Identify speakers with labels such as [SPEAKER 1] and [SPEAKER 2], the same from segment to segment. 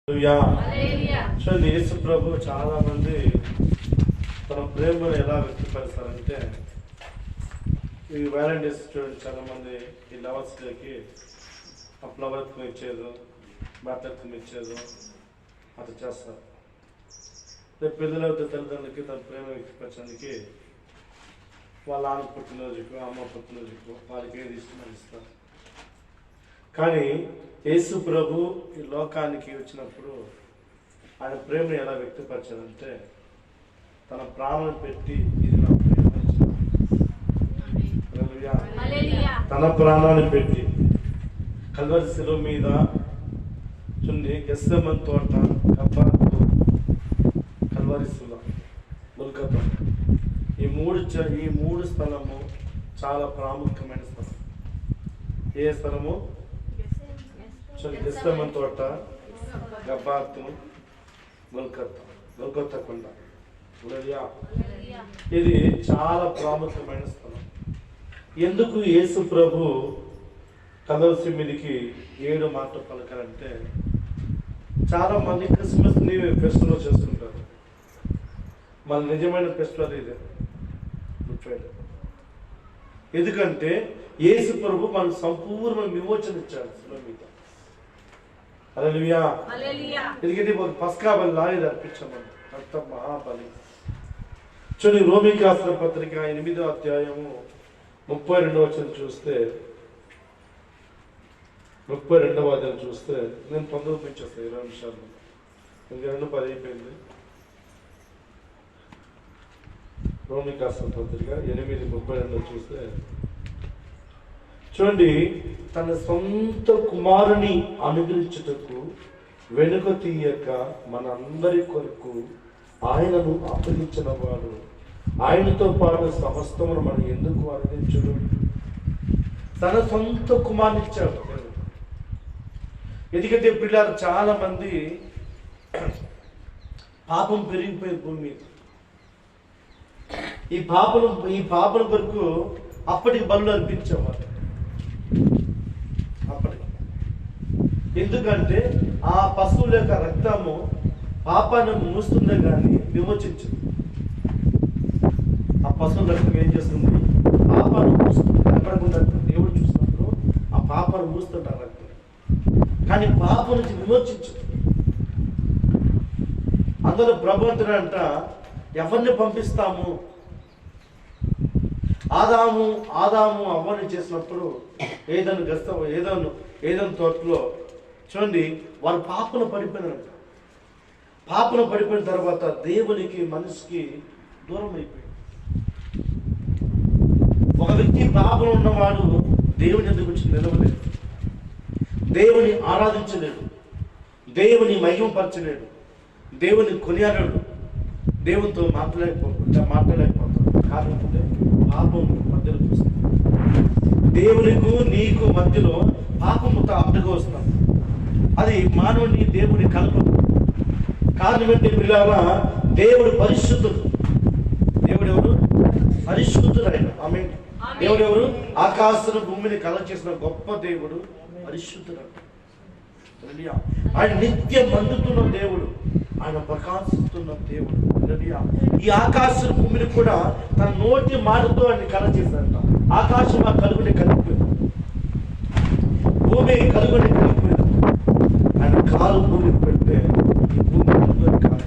[SPEAKER 1] చూడండి, యేసు ప్రభు చాలా మంది తన ప్రేమను ఎలా వ్యక్తపరుస్తారంటే, ఈ వ్యాలంటైన్స్ చూడండి, చాలా మంది ఈ లవర్స్ డేకి ఆ ఫ్లవర్కి ఇచ్చేది, బట్టర్కి ఇచ్చేది అట్లా చేస్తారు. రేపు పిల్లలతో తల్లిదండ్రులకి తన ప్రేమ వ్యక్తపరచడానికి వాళ్ళ ఆమె పుట్టినరోజుకు, అమ్మ పుట్టినరోజుకు వాళ్ళకి ఏది ఇష్టమని ఇస్తారు. కానీ యేసు ప్రభు ఈ లోకానికి వచ్చినప్పుడు ఆయన ప్రేమను ఎలా వ్యక్తపరచాలంటే, తన ప్రాణం పెట్టి ఇది నా ప్రేమ, తన ప్రాణాన్ని పెట్టి కల్వరి శిలువ మీద చూడండి, గెత్సేమనీ తోట, కల్వరి శిలువ, గొల్గొతా, ఈ మూడు స్థలము చాలా ప్రాముఖ్యమైన స్థలం. ఏ స్థలము? గెత్సేమనీ తోట, గబ్బాతు, గొల్గొతా కొండ. ఇది చాలా ప్రాముఖ్యమైన స్థలం. ఎందుకు యేసు ప్రభు కల్వరి మీదకి 7 మాటలు పలకాలంటే, చాలా మంది క్రిస్మస్ ని ఫెస్టివల్ చేసుకుంటారు. మన నిజమైన ఫెస్టివల్ ఇదే, గుడ్ ఫ్రైడే. ఎందుకంటే యేసు ప్రభు మనకు సంపూర్ణ విమోచన ఇచ్చాడు శిలువ మీద. హల్లెలూయా. ఎందుకంటే పస్కా బలి ఇది అర్పించామని రక్తం మహాబలి. చూడండి, రోమీయులకు రాసిన పత్రిక 8వ అధ్యాయము 32వ వచనం చూస్తే, 32వ అధ్యాయం చూస్తే, నేను 19 పెంచేస్తాను 20 నిమిషాలు, ఇంకా 2:10 అయిపోయింది. రోమీయులకు రాసిన పత్రిక 8:32 చూస్తే చూడండి, తన సొంత కుమారుని అనుగ్రహించుటకు వెనుక తీయక మన అందరి కొరకు ఆయనను అప్పగించిన వాడు ఆయనతో పాటు సమస్తమును మనం ఎందుకు అనుగ్రహించుడు? తన సొంత కుమారుని ఇచ్చాడు. ఎందుకంటే పిల్లలు చాలా మంది పాపం పెరిగిపోయే భూమి మీద ఈ పాపల వరకు అప్పటికి బలులు అర్పించేవారు. అప్పటికి ఎందుకంటే ఆ పశువుల యొక్క రక్తము పాపాన్ని మూస్తుందే కానీ విమోచించదు. ఆ పశువుల రక్తం ఏం చేస్తుంది? పాపాన్ని మూస్తుంది. కనపడకుండా దేవుడు చూసినప్పుడు ఆ పాపాన్ని మూస్తుంటారు రక్తం, కానీ పాపం నుంచి విమోచించదు. అందులో ప్రభు అంట, ఎవరిని పంపిస్తాము? ఆదాము అవ్వని చేసినప్పుడు ఏదైనా తోటలో చూడండి, వారు పాపను పడిపోయినారంట. పాపను పడిపోయిన తర్వాత దేవునికి మనిషికి దూరం అయిపోయింది. ఒక వ్యక్తి పాపం ఉన్నవాడు దేవుని ఎదుగు వచ్చి నిలవలేడు, దేవుని ఆరాధించలేడు, దేవుని మహిమపరచలేడు, దేవుని కొనియాడడు, దేవునితో మాట్లాడలేకపోతాడు. కారణం అంటే పాపం మధ్యలో వస్తుంది. దేవునికి నీకు మధ్యలో పాపముతో అడ్డుగా వస్తున్నాం. అది మానవుని దేవుని కలపదు. కారణం ఏంటి పిల్లారా? దేవుడు పరిశుద్ధుడు. దేవుడు ఎవరు? పరిశుద్ధుడు. ఆయన ఆమె దేవుడు ఎవరు? ఆకాశను భూమిని కలగ చేసిన గొప్ప దేవుడు పరిశుద్ధుడు. ఆయన నిత్యం మండుతున్న దేవుడు, ఆయన ప్రకాశిస్తున్న దేవుడు. ఈ ఆకాశం భూమిని కూడా తన నోటి మాటతో ఆయన కలగ చేశాడంట. ఆకాశం ఆ కలుగుని కలిగిపోయింది, భూమి కలుగుని కలిగిపోయింది. ఆయన కాలు భూమికి పెడితే ఈ భూమి కలుగుని కాదు.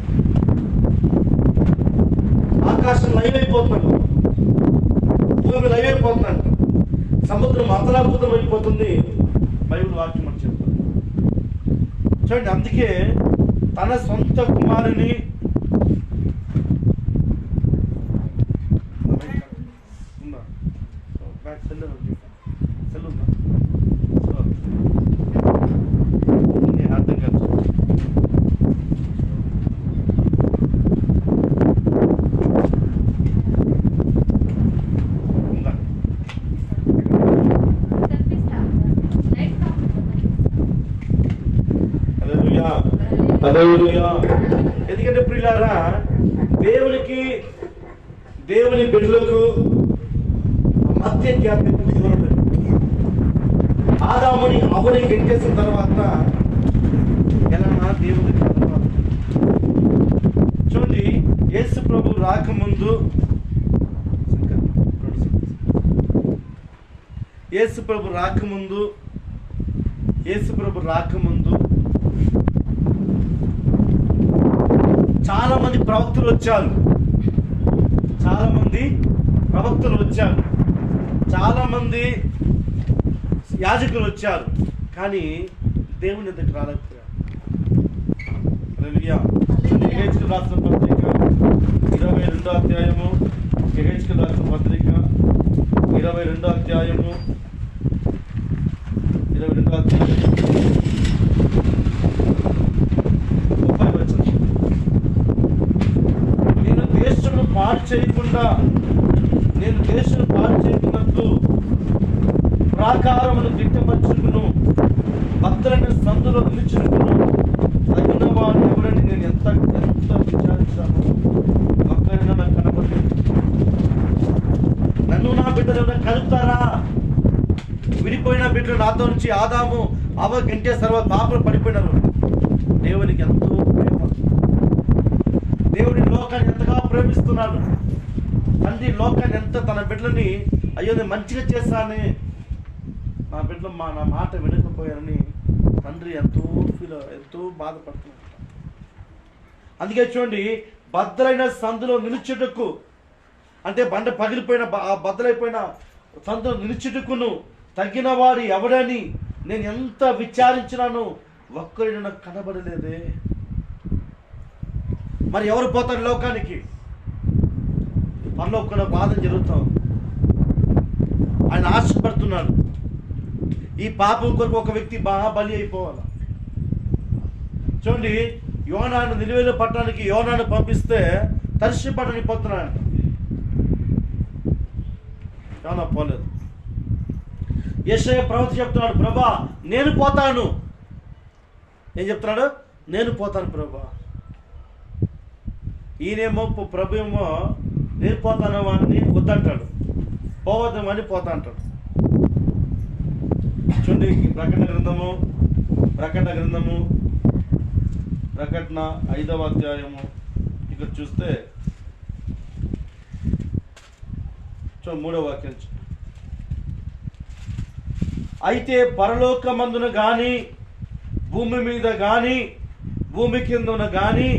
[SPEAKER 1] ఆకాశం లైవైపోతున్నాడు, భూమి లైవైపోతున్నాడు, సముద్రం అతలాకుతం అయిపోతుంది. బైబిల్ వాక్యం అని చెప్తారు. చూడండి, అందుకే తన సొంత కుమారుని అర్థం కాదు. ఎందుకంటే ప్రియులారా, దేవుని బిడ్డలకు మధ్య గ్యాప్ దూరం. ఆదాముని అవ్వని గెంటేసిన తర్వాత ఎలా దేవుడికి యేసు ప్రభు రాకముందు చాలా మంది ప్రవక్తలు వచ్చారు, చాలా మంది యాజకులు వచ్చారు, కానీ దేవుని దగ్గర రాలేకపోయారు. హల్లెలూయా. గెహెజ్కేలు రాసిన పత్రిక 22వ అధ్యాయము, గెహెజ్కేలు రాసిన పత్రిక 22వ అధ్యాయము 30వ వచనం. నేను దేశమును పాడు చేయకున్నట్లు ప్రాకారమును దిట్టపరచుకును, భద్రమైన సందులో నిలుచుకును, తగిన వాడు ఎవరని నేను ఎంత విచారించాను, ఒక్కరైనా నాకు కనపడలేదు. నన్ను నా బిడ్డలు ఎవరైనా కలుపుతారా? విడిపోయిన బిడ్డలు నాతో నుంచి ఆదాము అవ్వ కంటే సర్వ పాపలు పడిపోయినారు. దేవునికి ఎంతో ప్రేమ, దేవుడి లోకాన్ని ఎంతగా ప్రేమిస్తున్నాడు. తండ్రి లోకాన్ని ఎంత, తన బిడ్డలని అయ్యో నేను మంచిగా చేశానే, నా బిడ్డలు నా మాట వినకపోయారని తండ్రి ఎంతో బాధపడుతున్నాడు. అందుకే చూడండి, బద్దలైన సందులో నిలుచుటకు, అంటే బండ పగిలిపోయిన బద్దలైపోయిన సందులో నిలుచుటకును తగిన వాడు ఎవడని నేను ఎంత విచారించినాను, ఒక్కరిని నాకు కనబడలేదే. మరి ఎవరు పోతారు లోకానికి? మనలో ఒక్కడ బాధ జరుగుతాం. ఆయన ఆశపడుతున్నాడు, ఈ పాపం కొరకు ఒక వ్యక్తి బాగా బలి అయిపోవాలి. చూడండి, యోనాను నిలువెల పట్టణానికి యోనాను పంపిస్తే తర్షీ పట్టణానికి పోతున్నాడు. యోనా పోలేదు. యెషయా ప్రవక్త చెప్తున్నాడు, ప్రభా నేను పోతాను. ఏం చెప్తున్నాడు? నేను పోతాను ప్రభా. ఈయనేమో ప్రభు ఏమో నేను పోతాను అని వద్దంటాడు, పోవద్దాం అని పోతా అంటాడు. చూడండి, ప్రకటన గ్రంథము 5వ అధ్యాయము ఇక్కడ చూస్తే 3వ వాక్యం. అయితే పరలోకమందున గాని భూమి మీద గాని భూమి కిందన గాని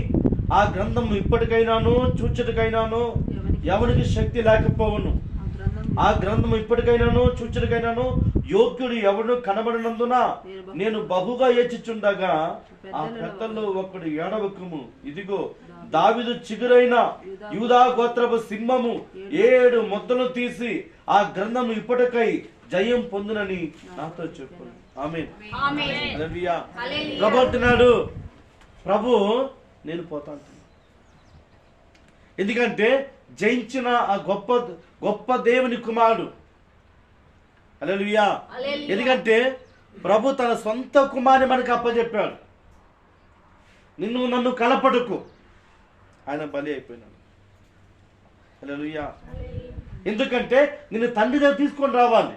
[SPEAKER 1] ఆ గ్రంథం ఇప్పటికైనాను చూచుటకైనాను ఎవరికి శక్తి లేకపోవును. ఆ గ్రంథం ఇప్పటికైనాను చూచుటకైనాను యోగ్యుడు ఎవడు కనబడినందున నేను బహుగా ఏడ్చుచుండగా ఆ పెద్దల్లో ఒకడు ఏడవకము, ఇదిగో దావీదు చిగురైన యూదా గోత్రపు సింహము 7 మొత్తలు తీసి ఆ గ్రంథం ఇప్పటికై జయం పొందునని నాతో చెప్పు. ఆమేన్. హల్లెలూయా. ప్రభు అంటున్నాడు, ప్రభు నేను పోతాను. ఎందుకంటే జయించిన ఆ గొప్ప దేవుని కుమారుడు. హల్లెలూయా. ఎందుకంటే ప్రభు తన సొంత కుమారుని మనకు అప్పచెప్పాడు. నన్ను కలపడుకు, ఆయన బలి అయిపోయినాడు. హల్లెలూయా. ఎందుకంటే నిన్ను తండ్రి దగ్గర తీసుకొని రావాలి.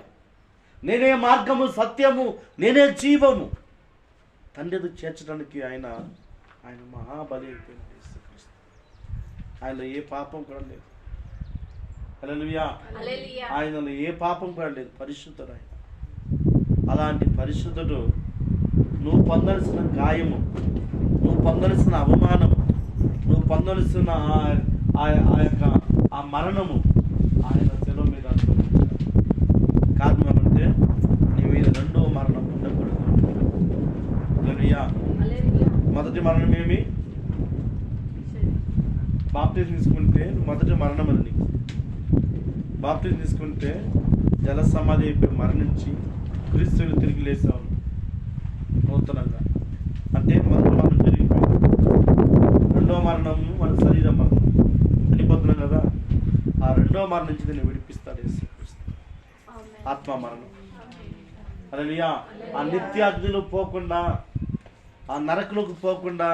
[SPEAKER 1] నేనే మార్గము, సత్యము, నేనే జీవము. తండ్రి దగ్గర చేర్చడానికి ఆయన మహాబలి అయిపోయినాడు. ఆయనలో ఏ పాపం కూడా లేదు. హల్లెలూయా. ఆయనలో ఏ పాపం కూడా లేదు, పరిశుద్ధుడు ఆయన. అలాంటి పరిశుద్ధుడు నువ్వు పొందాల్సిన గాయము, నువ్వు పొందాల్సిన అవమానము, నువ్వు పొందాల్సిన ఆ మరణము ఆయన సెలవు మీద కారణం ఏమంటే నీ మీద 2వ మరణం ఉండకూడదు. హల్లెలూయా. మొదటి మరణం ఏమి? బాప్టిజం తీసుకుంటే మొదటి మరణం అని. బాప్టిజం తీసుకుంటే జల సమాధి అయిపోయి మరణించి క్రీస్తుని తిరిగి లేసావు నూతనంగా. అంటే మొదటి మరణం జరిగిపోయింది. 2వ మరణం మన శరీర మరణం చనిపోతున్నాం కదా, ఆ 2వ మరణం నుంచి నేను విడిపిస్తాడు యేసుక్రీస్తు. ఆత్మ మరణం. హల్లెలూయా. ఆ నిత్యాగ్నిలో పోకుండా, ఆ నరకలోకి పోకుండా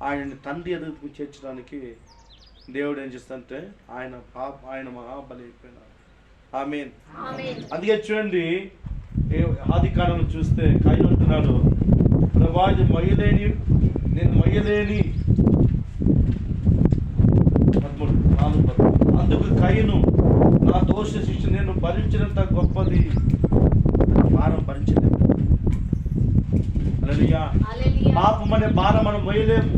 [SPEAKER 1] ఆయనని తండ్రి ఎదుగుకు చేర్చడానికి దేవుడు ఏం చేస్తాడంటే ఆయన మహాబలి అయిపోయినాడు. ఆమేన్. అందుకే చూడండి, ఆది కాలంలో చూస్తే కయీను అంటున్నాడు, ప్రభా ఇది నేను మొయ్యలేని. 13:4. అందుకు కయీను, నా దోష శిక్ష నేను భరించినంత గొప్పది
[SPEAKER 2] పాపం అనే భారం మనం మోయలేము.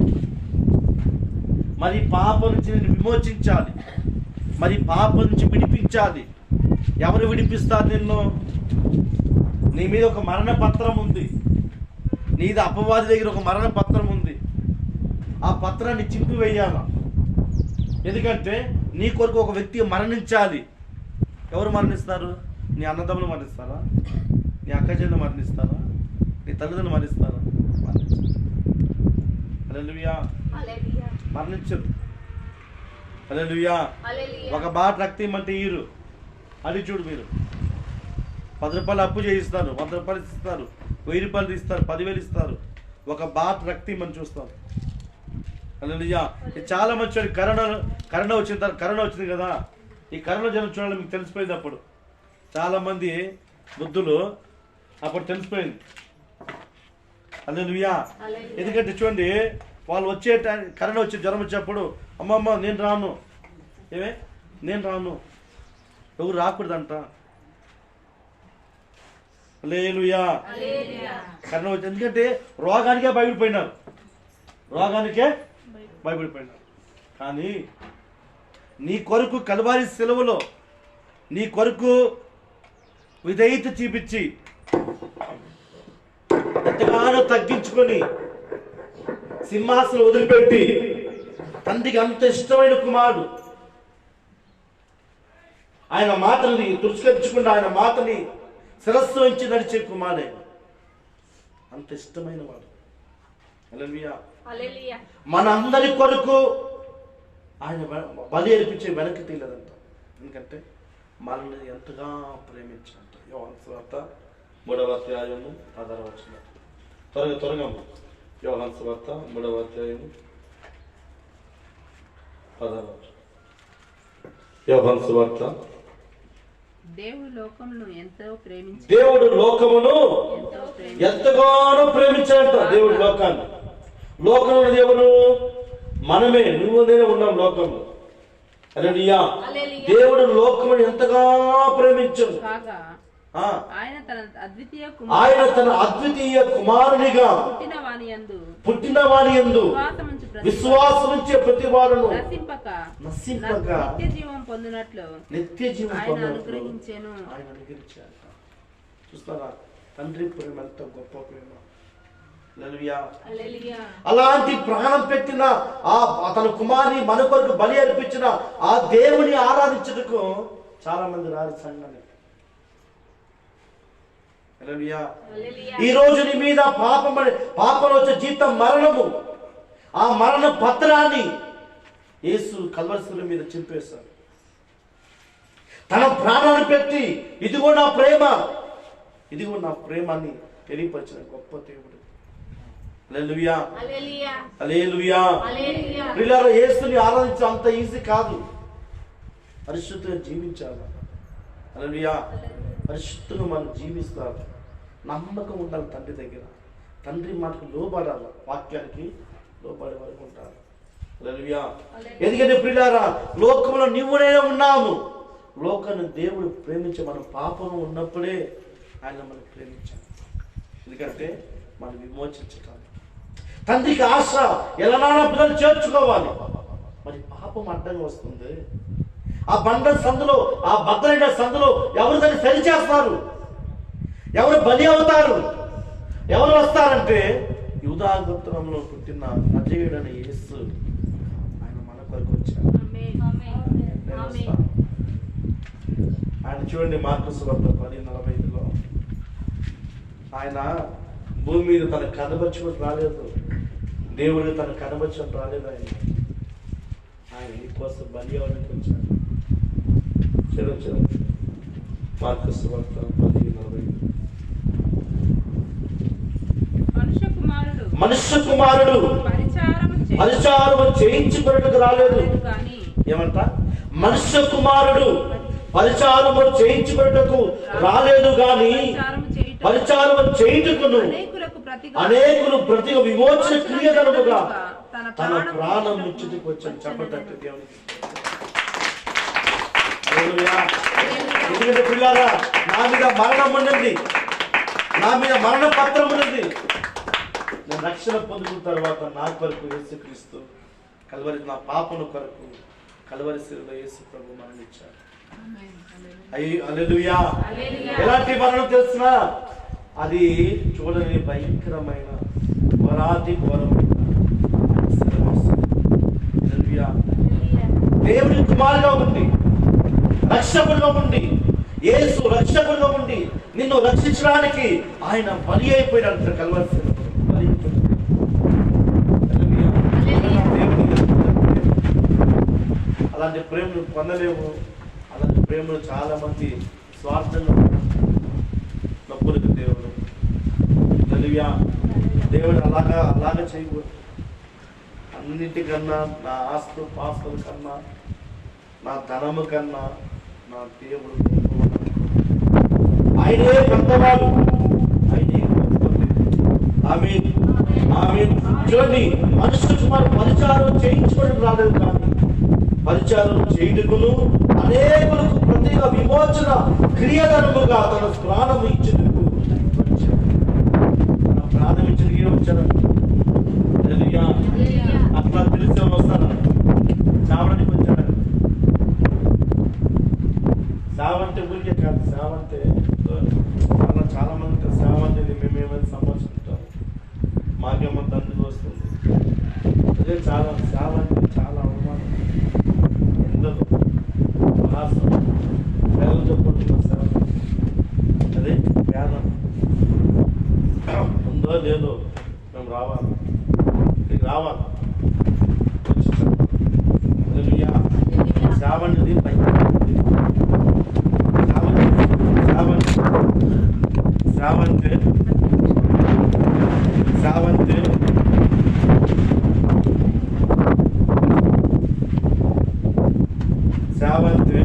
[SPEAKER 2] మరి పాపం నుంచి నేను విమోచించాలి, మరి పాపం నుంచి విడిపించాలి. ఎవరు విడిపిస్తారు నిన్ను? నీ మీద ఒక మరణ పత్రం ఉంది, నీది అపవాది దగ్గర ఒక మరణ పత్రం ఉంది. ఆ పత్రాన్ని చింపివేయాల. ఎందుకంటే నీ కొరకు ఒక వ్యక్తి మరణించాలి. ఎవరు మరణిస్తారు? నీ అన్నదమ్ములు మరణిస్తారా? నీ అక్క చెల్లెలు మరణిస్తారా? నీ తల్లిదండ్రులు మరణిస్తారా? హల్లెలూయా. మరణించరు. హల్లెలూయా. ఒక బాట రక్తం ఇమ్మంటే ఈరు. అది చూడు, మీరు 10 రూపాయలు అప్పు చేయిస్తారు, 100 రూపాయలు ఇస్తారు, 1000 రూపాయలు ఇస్తారు, 10,000 ఇస్తారు. ఒక బాట రక్తం ఇమ్మని చూస్తారు. హల్లెలూయా. చాలా మంచి కరోనా వచ్చిన తర్వాత, కరోనా వచ్చింది కదా, ఈ కరోనా జనం చూడాలి, మీకు తెలిసిపోయింది. అప్పుడు చాలా మంది బుద్ధులు అప్పుడు తెలిసిపోయింది. హల్లెలూయా. ఎందుకంటే చూడండి, వాళ్ళు వచ్చే కరోనా వచ్చే జ్వరం వచ్చేప్పుడు అమ్మమ్మ నేను రాను, నేను రాను, ఎవరు రాకూడదంట. హల్లెలూయా. కరోనా వచ్చి, ఎందుకంటే రోగానికే భయపడిపోయినారు, కానీ నీ కొరకు కల్వారి సెలవులో నీ కొరకు విధేయత చూపించి ఎంతగానో తగ్గించుకొని సింహాసనం వదిలిపెట్టి తండ్రికి అంత ఇష్టమైన కుమారుడు, ఆయన మాటని తుస్కరించకుండా ఆయన మాటని శిరస్సు వంచి నడిచే కుమారుడే, అంత ఇష్టమైన వాడు. హల్లెలూయా. మన అందరి కొరకు ఆయన బలి అర్పించే వెనక్కి తీయలేదంట. ఎందుకంటే మనల్ని ఎంతగా ప్రేమించాలంట. యోహాను సువార్త 3వ అధ్యాయము 16వ వచనం. త్వరగా యోహాను సువార్త 3వ అధ్యాయము 16వ వచనం. యోహాను సువార్త.
[SPEAKER 3] దేవుడు లోకమును
[SPEAKER 2] ఎంతగానో ప్రేమించాడంట. దేవుడు లోకాన్ని, లోకంలో దేవుడు మనమే, నువ్వు నేను ఉన్నాం లోకంలో. హల్లెలూయా. దేవుడు లోకమును ఎంతగా ప్రేమించాడు. ఆయన తన అద్వితీయ కుమారునిగా పుట్టిన వాని యందు విశ్వాసం ఉంచే ప్రతి వారును నశింపక
[SPEAKER 3] నిత్య జీవం పొందినట్లు
[SPEAKER 2] ఆయన
[SPEAKER 3] అనుగ్రహించాను.
[SPEAKER 2] చూస్తారా తండ్రి ప్రేమ ఎంత గొప్ప ప్రేమ. హల్లెలూయా. అలాంటి ప్రాణం పెట్టిన తన కుమారుని మన కొరకు బలి అర్పించిన ఆ దేవుని ఆరాధించుటకు చాలా మంది రారు సంఘాన్ని. హల్లెలూయా. ఈ రోజు నీ మీద పాపం వచ్చే జీతం మరణము. ఆ మరణ పత్రాన్ని యేసు కల్వరి మీద చింపేశాడు. తన ప్రాణాన్ని పెట్టి ఇదిగో నా ప్రేమ అని తెలియపరిచిన గొప్ప దేవుడు. హల్లెలూయా. హల్లెలూయా. ప్రియులారా, యేసుని ఆరాధించడం అంత ఈజీ కాదు. పరిశుద్ధంగా జీవించాలి. హల్లెలూయా. పరిశుద్ధంగా మనం జీవిస్తారు. నమ్మకం ఉండాలి తండ్రి దగ్గర. తండ్రి మాటకు లోబడాలి, వాక్యానికి లోబడే వరకు ఉంటారు. హల్లెలూయా. ఎందుకంటే ప్రియులారా, లోకంలో నువ్వునే ఉన్నాము. లోకాన్ని దేవుడు ప్రేమించే మనం పాపంలో ఉన్నప్పుడే ఆయన మనం ప్రేమించాలి. ఎందుకంటే మనం విమోచించటాలి. తండ్రికి ఆశ ఎలా పిల్లలు చేర్చుకోవాలి. మరి పాపం అడ్డంగా వస్తుంది. ఆ సందులో, ఆ భద్రైన సందులో ఎవరు దాన్ని సరి చేస్తారు? ఎవరు బలి అవుతారు? ఎవరు వస్తారంటే యూదా గోత్రంలో పుట్టిన నజరేయుడైన యేసు. ఆయన మన కొరకు వచ్చారు. ఆయన చూడండి, మార్కు సువార్త 10:45లో ఆయన భూమి మీద తన కనబర్చుకుని రాలేదు. దేవుడు తన కనబర్చుకుని రాలేదు. ఆయన నీ కోసం బలి అవ్వడానికి వచ్చాడు. చూడండి మార్కు సువార్త 10:45. మనుష్య కుమారుడు పరిచారము చేయించుకున్నట్టుకు రాలేదు. ఏమంట? మనుష్య కుమారుడు పరిచారము చేయించుకున్నట్టుకు రాలేదు గాని పరిచారము చేయుటకును అనేకులు ప్రతి విమోచన క్రియదనముగా తన ప్రాణం ముచ్చుకు వచ్చాను. చెప్పటట్టు దేవునికి. ఎందుకంటే పిల్లారా, నా మీద మరణం ఉన్నది, నా మీద మరణ పత్రం ఉన్నది. నేను రక్షణ పొందుకున్న తర్వాత నా కొరకు యేసుక్రీస్తు కల్వరి, నా పాపను కొరకు కల్వరి శిలువలో యేసు ప్రభు మరణించాడు. హల్లెలూయా. ఎలాంటి మరణం తెలుసునా? అది చూడని భయంకరమైన ఘోరాతి ఘోరమైన దేవుని కుమారుగా ఉండి, రక్షకుడుగా ఉండి, యేసు రక్షకుడుగా ఉండి నిన్ను రక్షించడానికి ఆయన బలి అయిపోయాడు. కల్వరి శిలువలో బలి అయిపోయాడు. అలాంటి ప్రేమను పొందలేము. అలాంటి ప్రేమను చాలా మంది స్వార్థంలో నొప్పులకు దేవుడు దేవుడు అలాగా చేయకూడదు. అన్నిటికన్నా, నా ఆస్తు పాస్తుల కన్నా, నా ధనము కన్నా నా దేవుడు ఆయనే పెద్దవాడు, ఆయనే ఆమేన్ ఆమేన్. చూడండి, మనుషుల కుమారుడు పరిచారం చేయించుకోవడం రాలేదు, కానీ పరిచారం చేయుటకును అనేకులకు ప్రత్యేక విమోచన క్రియధర్మముగా తన ప్రాణం ఇచ్చేందుకు ప్రాణం ఇచ్చేందుకు వచ్చాడు. అట్లా తెలిసే వస్తాను చావడానికి వచ్చాడు. సావంటే ఊరికే కాదు, సావంటే అలా చాలా మంది సావంటే మేమేమైనా సంభాషించుంటాం, మాకేమో తండ్రి వస్తుంది. అదే చాలా సావంటే చాలా అవమానం, ఎందరో మహాసం పేదలు చెప్పుకుంటున్న సేవ. అదే పేద ఉందో లేదో మేము రావాలి, రావాలి. శ్రావణి శ్రావంతే శ్రావంతే శ్రావంతే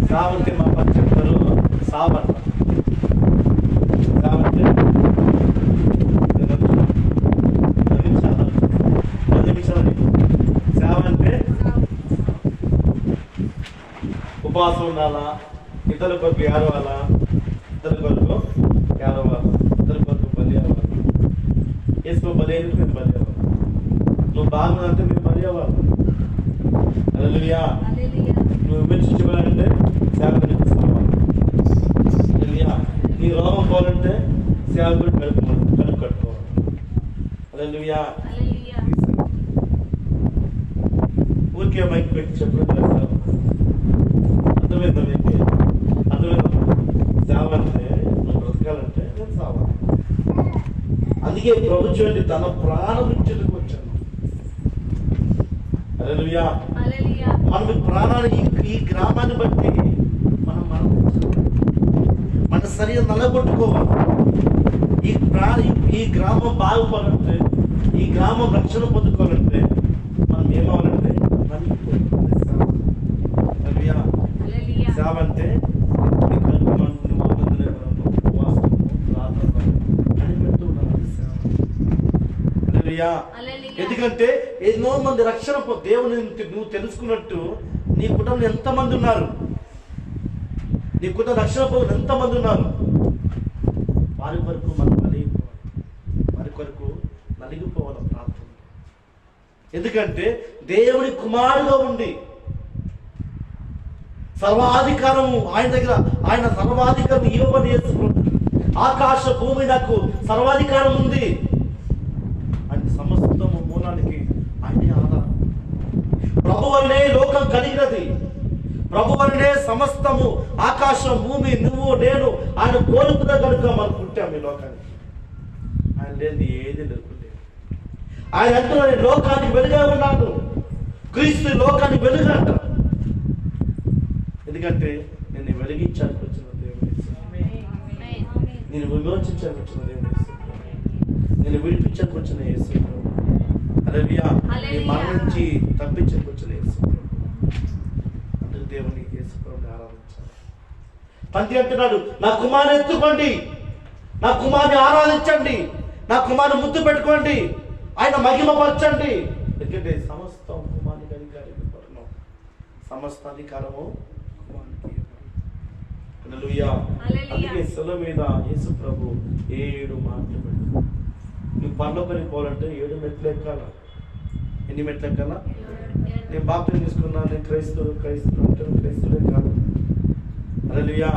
[SPEAKER 2] శ్రావంతి మా పని చెప్తారు. సావన్ శ్రావంతే శ్రావంతే ఉపవాసం ఉండాలా, ఇతరుల కొరకు ఏడవాలా, ఇతరుల కొరకు ఏడవాలా, ఇతరుల కొరకు బలి అవ్వాలి. వేసుకో బలి అయితే మీరు బలి అవ్వాలి. నువ్వు బాగుందంటే మీరు బలి అవ్వాలి. హల్లెలూయా. నువ్వు విమర్శించుకోవాలంటే సేవకుని తీసుకోవాలి. హల్లెలూయా. నీ రోగం పోవాలంటే సేవకుడు కడుపు కట్టుకోవాలి. హల్లెలూయా. ఊరికే మైక్ పెట్టి చెప్పడం లేదు. అర్థమైందా మీకు? అర్థమైందా? సేవ అంటే నువ్వు బ్రతకాలంటే నేను సావాలి. అందుకే ప్రభు చూడండి, తన ప్రాణం ఇచ్చేందుకు వచ్చాను. హల్లెలూయా. మనం ప్రాణాన్ని ఈ గ్రామాన్ని బట్టి మనం మన శరీరం నలగొట్టుకోవాలి. ఈ గ్రామం బాగుపడాలంటే, ఈ గ్రామం రక్షణ పొందుకోవాలంటే మనం ఏమవ్వాలంటే సేవ అంటే ఎందుకంటే ఎన్నో మంది రక్షణ దేవుని నువ్వు తెలుసుకున్నట్టు నీ కుటుంబంలో ఎంతమంది ఉన్నారు, నీ కుటుంబ రక్షణ పొందిన ఎంతమంది ఉన్నారు. వారి వరకు మనం వారి కొరకు నలిగిపోవాలి ప్రార్థన. ఎందుకంటే దేవుని కుమారుడుగా ఉండి సర్వాధికారము ఆయన దగ్గర, ఆయన సర్వాధికారం ఇవ్వబడి చేసుకుంటుంది. ఆకాశ భూమి నాకు సర్వాధికారం ఉంది. ఆయన సమస్తము మూలానికి ఆయనే ఆధారం. ప్రభు వల్లనే లోకం కలిగినది, ప్రభు వల్లనే సమస్తము ఆకాశం భూమి నువ్వు నేను ఆయన కోరుకున్న కనుక మనం పుట్టాము ఈ లోకానికి. ఆయన లేని ఏది లేకుండే. ఆయన అంటున్నాడు, లోకానికి వెలుగా ఉన్నాడు. క్రీస్తు లోకానికి వెలుగు అంట. ఎందుకంటే నేను వెలిగించానికి వచ్చిన దేవుని, నేను విమోచించానికి వచ్చిన దేవుని, నేను విడిపించానికి వచ్చిన యేసు. హల్లెలూయా. మన నుంచి తప్పించానికి వచ్చిన యేసు. అందుకు దేవుని యేసు ప్రభువుని ఆరాధించాలి. తండ్రి అంటున్నాడు, నా కుమారుని ఎత్తుకోండి, నా కుమారుని ఆరాధించండి, నా కుమారుని ముద్దు పెట్టుకోండి, ఆయన మహిమపరచండి. ఎందుకంటే సమస్త కుమారునికి అధికారం, సమస్త అధికారము హల్లెలూయా. అందుకే సెల మీద యేసు ప్రభు 7 మాటలు పెట్టాడు. నువ్వు పరలోకానికి పోవాలంటే 7 మెట్లు ఎక్కాల. ఎన్ని మెట్లు ఎక్కాలా? నేను బాప్తిజం తీసుకున్నా, నేను క్రైస్తవుడు అంటే క్రైస్తవుడే కాదు. హల్లెలూయా.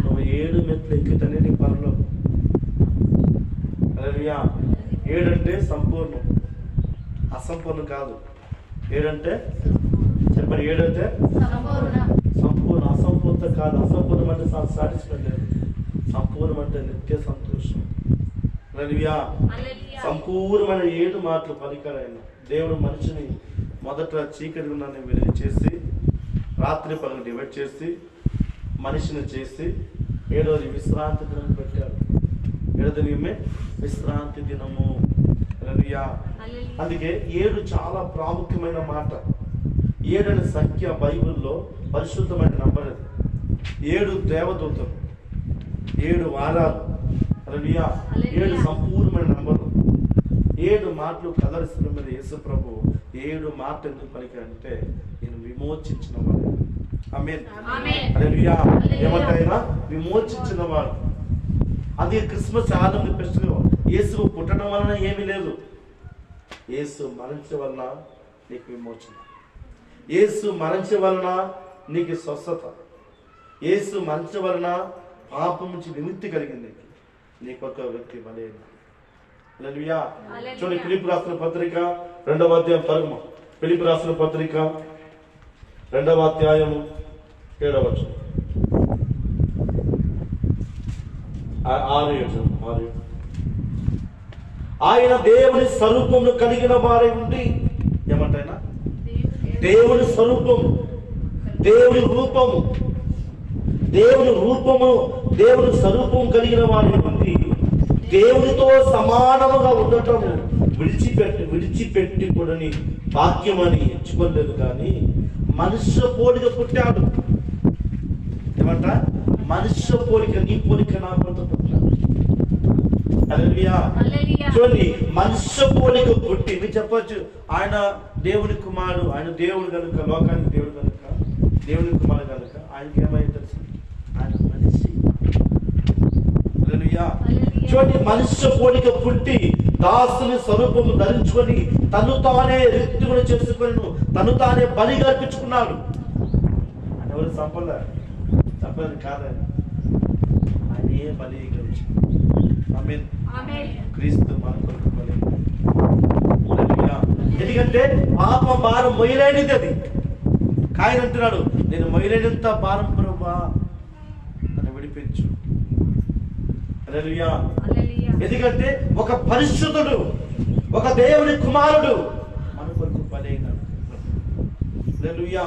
[SPEAKER 2] నువ్వు 7 మెట్లు ఎక్కితేనే నీ పరలోకం. హల్లెలూయా. 7 అంటే సంపూర్ణం, అసంపూర్ణం కాదు. 7 అంటే చెప్పండి. 7 అంటే సంపూర్ణ, అసంపూర్ణ కాదు. అసంపూర్ణం అంటే సాటిస్ఫై లేదు, సంపూర్ణం అంటే నిత్య సంతోషం. హల్లెలూయా. సంపూర్ణమైన 7 మాటలు పలికారాయన. దేవుడు మనిషిని మొదట చీకటి ఉన్నాన్ని వెలుగు చేసి, రాత్రి పగలు డివైడ్ చేసి, మనిషిని చేసి 7వది విశ్రాంతి దినం పెట్టాడు. 7వ దినమే విశ్రాంతి దినము. హల్లెలూయా. అందుకే 7 చాలా ప్రాముఖ్యమైన మాట. 7 అనే సంఖ్య బైబిల్లో పరిశుద్ధమైన నంబర్. అది 7 దేవదూతలు, 7 వారాలు. హల్లెలూయా. 7 సంపూర్ణమైన నంబర్లు. 7 మాటలు కదలిస్తున్న మీద యేసు ప్రభు 7 మాటలు ఎందుకు పలికాడంటే నేను విమోచించిన వాడు. ఆమేన్. హల్లెలూయా. ఏమంటాయినా విమోచించిన వాడు. అది క్రిస్మస్ ఆనంద ఫెస్టివల్. యేసు పుట్టడం వలన ఏమీ లేదు, యేసు మరణించడం వలన నీకు విమోచన, యేసు మరణించడం వలన నీకు స్వస్థత, యేసు మరణించడం వలన పాపం నుంచి విముక్తి కలిగింది. నీకొక వ్యక్తి బలైన. హల్లెలూయా. చూడండి, ఫిలిప్పీ రాసిన పత్రిక 2వ అధ్యాయం పరమ. ఫిలిప్పీ రాసిన పత్రిక 2వ అధ్యాయము 7వ వచనం. 6 ఆయన దేవుని స్వరూపమును కలిగిన వారై ఉండి, ఏమంటాయినా దేవుని స్వరూపము, దేవుని రూపము, దేవుని స్వరూపం కలిగిన వారి ఉండి దేవునితో సమానముగా ఉండటము విడిచిపెట్టుకుని భాగ్యమని ఎంచుకోలేదు. కానీ మనుష్య పోలిక పుట్టాడు. ఏమంట? మనుష్య పోలిక, నీ పోలిక నా పోలిక పుట్టాడు. హల్లెలూయా. చూడండి, మనుష్య పోలిక పుట్టి మీరు చెప్పొచ్చు ఆయన దేవుని కుమారుడు, ఆయన దేవుడు కనుక, లోకానికి దేవుడు కనుక, దేవుని కుమారుడు కనుక ఆయనకి ఏమైంది తెలుసు? ఆయన మనిషి. హల్లెలూయా. చూడండి, మనుష్య పోలిక పుట్టి దాసుని స్వరూపము ధరించుకొని తను తానే రిక్తులను చేసుకొని తను తానే బలి అర్పించుకున్నాడు. అని ఎవరు చెప్పలేదు కాదని ఆయనే బలి గర్పించాడు. ఆమేన్. క్రీస్తు మన కొరకు బలి. ఎందుకంటే పాప భారం మొయ్యలేనిది అది. కాయన అంటున్నాడు, నేను మొయ్యలేనంత భారం ప్రభువా నన్ను విడిపించు. హల్లెలూయా. ఎందుకంటే ఒక పరిశుద్ధుడు, ఒక దేవుని కుమారుడు మన కొరకు బలైనాడు. హల్లెలూయా.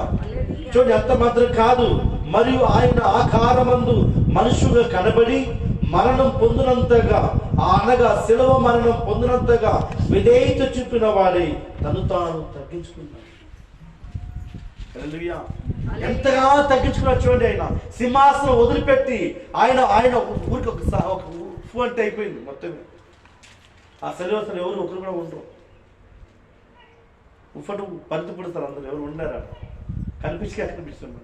[SPEAKER 2] చూడండి, అంత మాత్రం కాదు, మరియు ఆయన ఆకారమందు మనుషుగా కనబడి మరణం పొందినంతగా, అనగా శిలువ మరణం పొందినంతగా విధేయత చూపిన వాడై తను తాను తగ్గించుకున్నాడు. హల్లెలూయా. ఎంతగా తగ్గించుకున్నాడు చూడండి. ఆయన సింహాసనం వదిలిపెట్టి ఆయన ఊరికి ఒక ఉప్పు అంటే అయిపోయింది మొత్తం. ఆ శిలువ అసలు ఎవరు ఒకరు కూడా ఉండరు. ఉప్పటి పరిధి పుడతారు, అందరూ ఎవరు ఉండారా? కనిపిస్తుంది.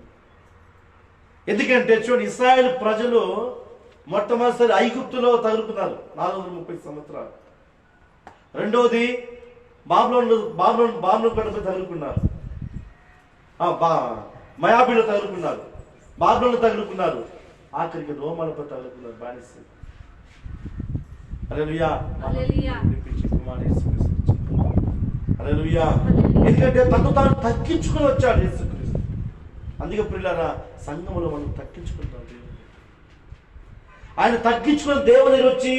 [SPEAKER 2] ఎందుకంటే చూడండి, ఇశ్రాయేల్ ప్రజలు మొట్టమొదటిసారి ఐగుప్తులో తగులుకున్నారు 430 సంవత్సరాలు. రెండవది బాబులోను గడప తగులుకున్నారు, మయాబీలో తగులుకున్నారు, బాబులోను తగులుకున్నారు, ఆఖరికి రోమాలపై తగులుకున్నారు బానిస. హల్లెలూయా. హల్లెలూయా. ఎందుకంటే తను తాను తగ్గించుకుని వచ్చాడు యేసుక్రీస్తు. అందుకే ప్రియులారా, సంఘములో మనం తగ్గించుకుంటాం. ఆయన తగ్గించుకుని దేవుని వచ్చి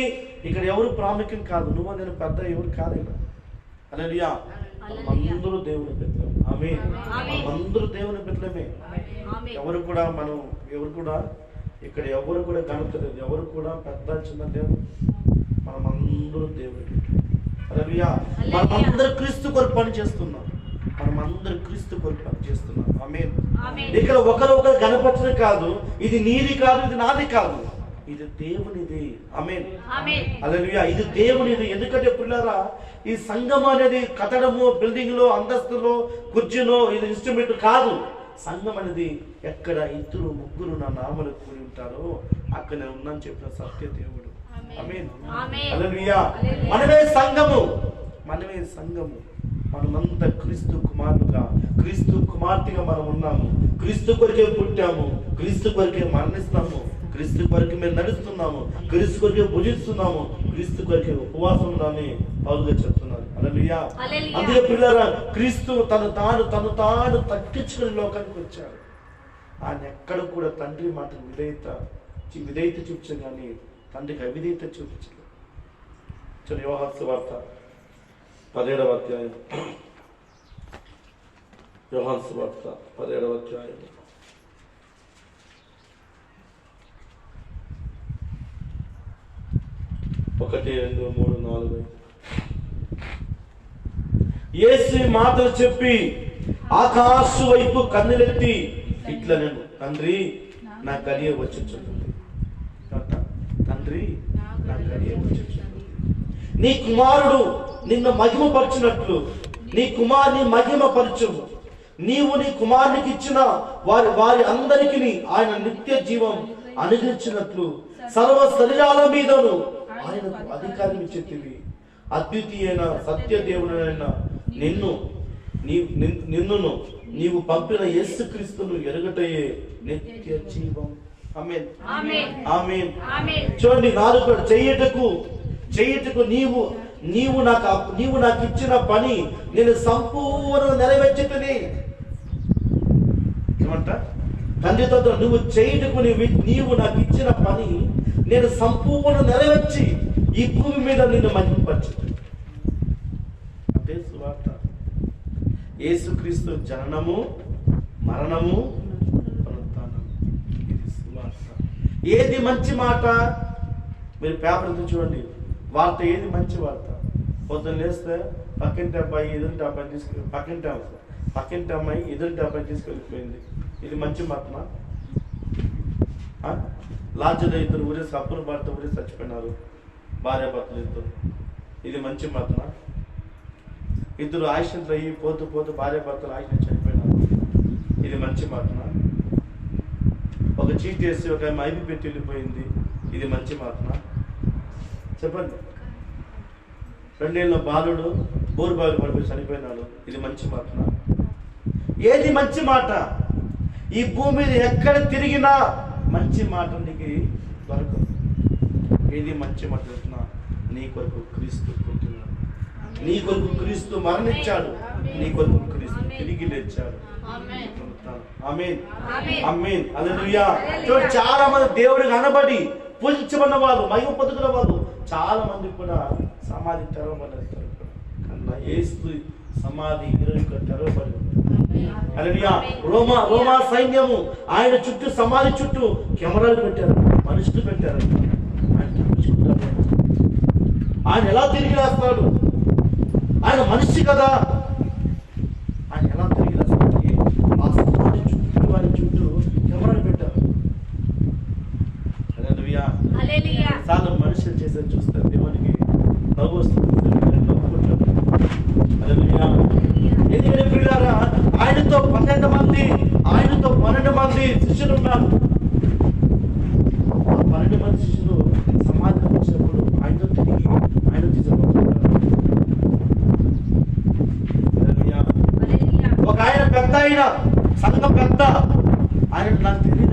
[SPEAKER 2] ఇక్కడ ఎవరు ప్రాముఖ్యం కాదు, నువ్వు నేను పెద్ద ఎవరు కాదు. హల్లెలూయా. అందరూ దేవుని బిడ్డలే. ఆమేన్. అందరూ దేవుని బిడ్డలమే. ఎవరు కూడా ఇక్కడ ఎవరు కూడా ఘనత లేదు, ఎవరు కూడా పెద్ద చిన్న లేదు, మనమందరూ దేవుని. హల్లెలూయా. మనమందరూ క్రీస్తు కొరకు పని చేస్తున్నాం. ఆమేన్. ఇక్కడ ఒకరు కనపరచడం కాదు, ఇది నీది కాదు, ఇది నాది కాదు, ఇది దేవునిది. ఆమేన్. హల్లెలూయా. ఇది దేవునిది. ఎందుకంటే పిల్లరా, ఈ సంఘం అనేది కట్టడము, బిల్డింగ్ లో, అంతస్తులో, కుర్చీలో ఇది ఇన్స్ట్రుమెంట్ కాదు. సంఘం అనేది ఎక్కడ ఇద్దరు ముగ్గురు నా నామలు కూడి ఉంటారో అక్కడ నేను ఉన్నాను చెప్పిన సత్య దేవుడు. ఆమేన్. హల్లెలూయా. మనమే సంఘము, మనమే సంఘము. మనమంతా క్రీస్తు కుమారులుగా, క్రీస్తు కుమార్తెగా మనం ఉన్నాము. క్రీస్తు కొరకే పుట్టాము, క్రీస్తు కొరకే మరణిస్తాము, క్రీస్తు కొరకే మేము నడుస్తున్నాము, క్రీస్తు కొరకే భుజిస్తున్నాము, క్రీస్తు కొరకే ఉపవాసం ఉన్నామని పౌలుగా చెప్తున్నారు. హల్లెలూయా. అందుకే పిల్లరా, క్రీస్తు తను తాను తగ్గించుకుని లోకానికి వచ్చాడు. ఆయన ఎక్కడ కూడా తండ్రి మాట విధేయత చూపించాం కానీ తండ్రికి అవిధేయత చూపించలేదు. చూడండి యోహాను సువార్త 17వ అధ్యాయం. యోహాను సువార్త 17వ అధ్యాయం 1, 2, 3, 4. యేసు మాటలు చెప్పి ఆకాశం వైపు కన్నులెత్తి ఇట్లా నేను, తండ్రి నా గడియ వచ్చుచున్నది, తండ్రి నా గడియ వచ్చుచున్నది. నీ కుమారుడు నిన్ను మహిమపరచునట్లు నీ మహిమపరచుము. నీవు నీ కుమారునికి ఇచ్చిన వారి అందరికీ ఆయన నిత్య జీవం అనుగ్రహించినట్లు సర్వ శరీరాల మీదను ఆయనకు అధికారం ఇచ్చేటివి. అద్వితీయైన సత్య దేవుడైన నిన్నును నీవు పంపిన యేసుక్రీస్తును ఎరుగటయే నిత్య జీవం. ఆమేన్. ఆమేన్. చూడండి, నాలుగు చెయ్యటకు నీవు నాకు ఇచ్చిన పని నేను సంపూర్ణ నెరవేర్చుకుని. ఏమంట? తండ్రితో నువ్వు చేయుటకు నీవు నాకు ఇచ్చిన పని నేను సంపూర్ణ నెరవేర్చి ఈ భూమి మీద నిన్ను మహిమపరచుతాను. అదే సువార్త. యేసుక్రీస్తు జననము, మరణము, పునరుత్థానం. ఇది సువార్త. ఏది మంచి మాట? మీరు పేపర్ చూడండి, వార్త ఏది మంచి వార్త? పొద్దున్న లేస్తే పక్కింటి అబ్బాయి ఎదురింటి అబ్బాయి పక్కింటి అమ్మాయి ఎదురింటి అబ్బాయి తీసుకెళ్ళిపోయింది. ఇది మంచి మాటనా? లాడ్జ్లో ఇద్దరు ఊరేసి అప్పులు భర్త ఊరేసి చచ్చిపోయినారు, భార్య భర్తలు ఇద్దరు. ఇది మంచి మాటనా? ఇద్దరు యాక్సిడెంట్లు అయ్యి పోతూ భార్య భర్తలు యాక్సిడెంట్ చనిపోయినారు. ఇది మంచి మాటనా? ఒక చీట్ వేసి ఒక ఐబీ పెట్టి వెళ్ళిపోయింది. ఇది మంచి మాటనా? చెప్పండి. 2 ఏళ్ళ బాలుడు బోరుబావిలో పడిపోయి చనిపోయినాడు. ఇది మంచి మాటనా? ఏది మంచి మాట? ఈ భూమి మీద ఎక్కడ తిరిగినా మంచి మాట నీకు దొరకదు. ఏది మంచి మాట చెప్తున్నా? నీ కొరకు క్రీస్తు పుట్టినాడు, నీ కొరకు క్రీస్తు మరణించాడు, నీ కొరకు క్రీస్తు తిరిగి లేచాడు. ఆమేన్. ఆమేన్. హల్లెలూయా. చాలా మంది దేవుడికి అనబడి పూజించబడిన వాళ్ళు, మహిమ పొందుకున్న వాళ్ళు చాలా మంది కూడా సమాధి తెరవబడతారు. కన్నా యేసు సమాధి తెరవబడి. హల్లెలూయా. రోమా సైన్యము ఆయన చుట్టూ, సమాధి చుట్టూ కెమెరాలు పెట్టారు, మనుషులు పెట్టారు. ఆయన ఎలా తిరిగి లేస్తాడు? ఆయన మనిషి కదా, ఆయన ఎలా తిరిగి లేస్తాడు? ఆ సమాధి చుట్టూ, ఆయన చుట్టూ కెమెరాలు పెట్టారు. హల్లెలూయా. చాలా మనుషులు చేసేది చూస్తారు, దేవునికి నవ్వు వస్తుంది, నవ్వుకుంటారు. హల్లెలూయా. ఎందుకంటే ప్రియులారా, ఆయనతో 12 మంది శిష్యులు ఉన్నారు. ఆ 12 మంది శిష్యులు సమాధికి వచ్చినప్పుడు ఆయనతో తిరిగి ఆయన తీసుకుంటారు. ఒక ఆయన పెద్ద, ఆయన సంఘం పెద్ద, ఆయన నాకు తెలియదు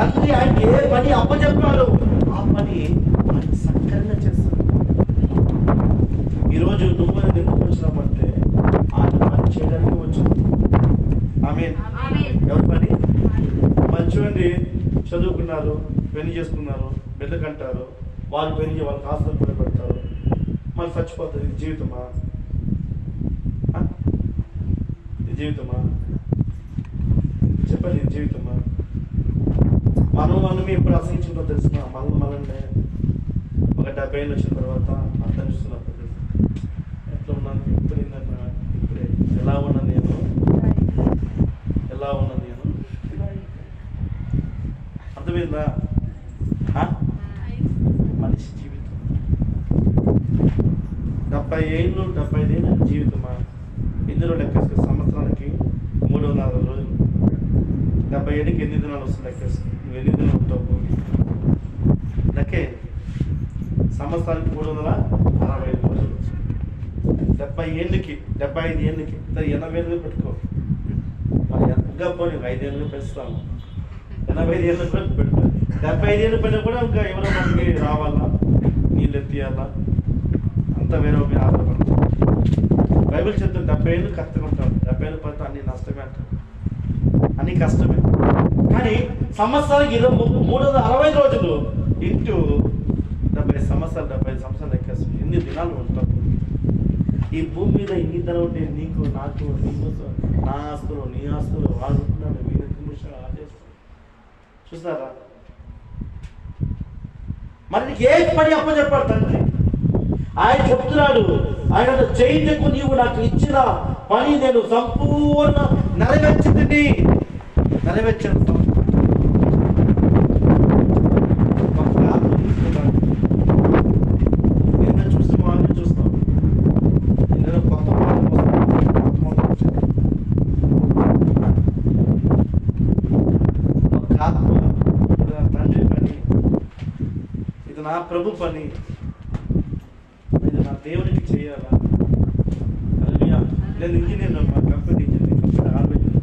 [SPEAKER 2] తండ్రి ఆయన ఏ పని అప్పచెప్పాడు ఆ పని ఆయన సక్రంగా చేస్తాడు. ఈరోజు నువ్వు ఎందుకు వచ్చినామంటే ఆయన పని చేయడానికి వచ్చింది. ఆమేన్. ఎవరి పని? మరి చూడండి, చదువుకున్నారు, పెళ్లి చేసుకున్నారు, బిడ్డ కంటారు, వాళ్ళు పెరిగి వాళ్ళకి ఆస్తులు కూడా పెడతారు, మళ్ళీ చచ్చిపోతుంది. ఇది జీవితమా? ఇది జీవితమా? చెప్పండి, ఇది జీవితమా? మనం ఎప్పుడు అసహించుకుంటో తెలిసిన మనల్ని ఒక 70 ఏళ్ళు వచ్చిన తర్వాత అర్థం చూస్తున్నప్పుడు ఎట్లా ఉన్నాను, ఇప్పుడే ఎలా ఉన్నాను నేను, అయిపోయిందా? మనిషి జీవితం 70 ఏళ్ళు 75 ఏళ్ళ జీవితమా? ఎన్ని లెక్కేసుకో, సంవత్సరానికి 360 రోజులు. 70 ఏళ్ళకి ఎన్ని దినాలు వస్తుంది లెక్కేసుకో. నువ్వు ఎన్ని దినాలు ఉంటావు లెక్కే. సంవత్సరానికి 365 రోజులు. 70 ఏళ్ళకి 75 ఏళ్ళకి 80 ఏళ్ళు పెట్టుకో. మరి ఇంకా పోనీ 5 ఏళ్ళు పెంచుతాము. 85 ఏళ్ళు కూడా పెట్టుకో. 75 ఏళ్ళు పైన కూడా ఇంకా ఎవరో మనకి రావాలా, నీళ్ళు ఎత్తియాలా, అంతా వేరే ఒక ఆధారపడతాం. బైబిల్ చెప్తుంది 70 ఏళ్ళు కరెక్ట్గా ఉంటాం. 70 ఏళ్ళు పడితే అన్ని నష్టమే అంటారు, అన్ని కష్టమే. కానీ సంవత్సరానికి 365 రోజులు ఇంటూ 75 సంవత్సరాలు లెక్కేస్తాం. ఎన్ని దినాలు ఉంటాం ఈ భూమి మీద? ఇన్ని దినాలు ఉంటే నీకు నాకు నా ఆస్తులు నీ ఆస్తులు వాడుకుంటున్నాను, వీళ్ళ నిమిషాలు ఆదేస్తాను. చూస్తారా? మరి నీకు ఏ పని అప్పచెప్పాడు తండ్రి? ఆయన చెప్తున్నాడు, ఆయన చేయుటకు నీవు నాకు ఇచ్చిన పని నేను సంపూర్ణ నెరవేర్చింది. నెరవేర్చాను. నిన్న చూసి వాళ్ళని చూస్తాం. నిన్న కొత్త ఆత్మ తండ్రి పని, ఇది నా ప్రభు పని, ఇది నా దేవునికి చేయాలా? నేను ఇంజనీర్, మా కంపెనీ ఇంజనీర్ ఆలోచన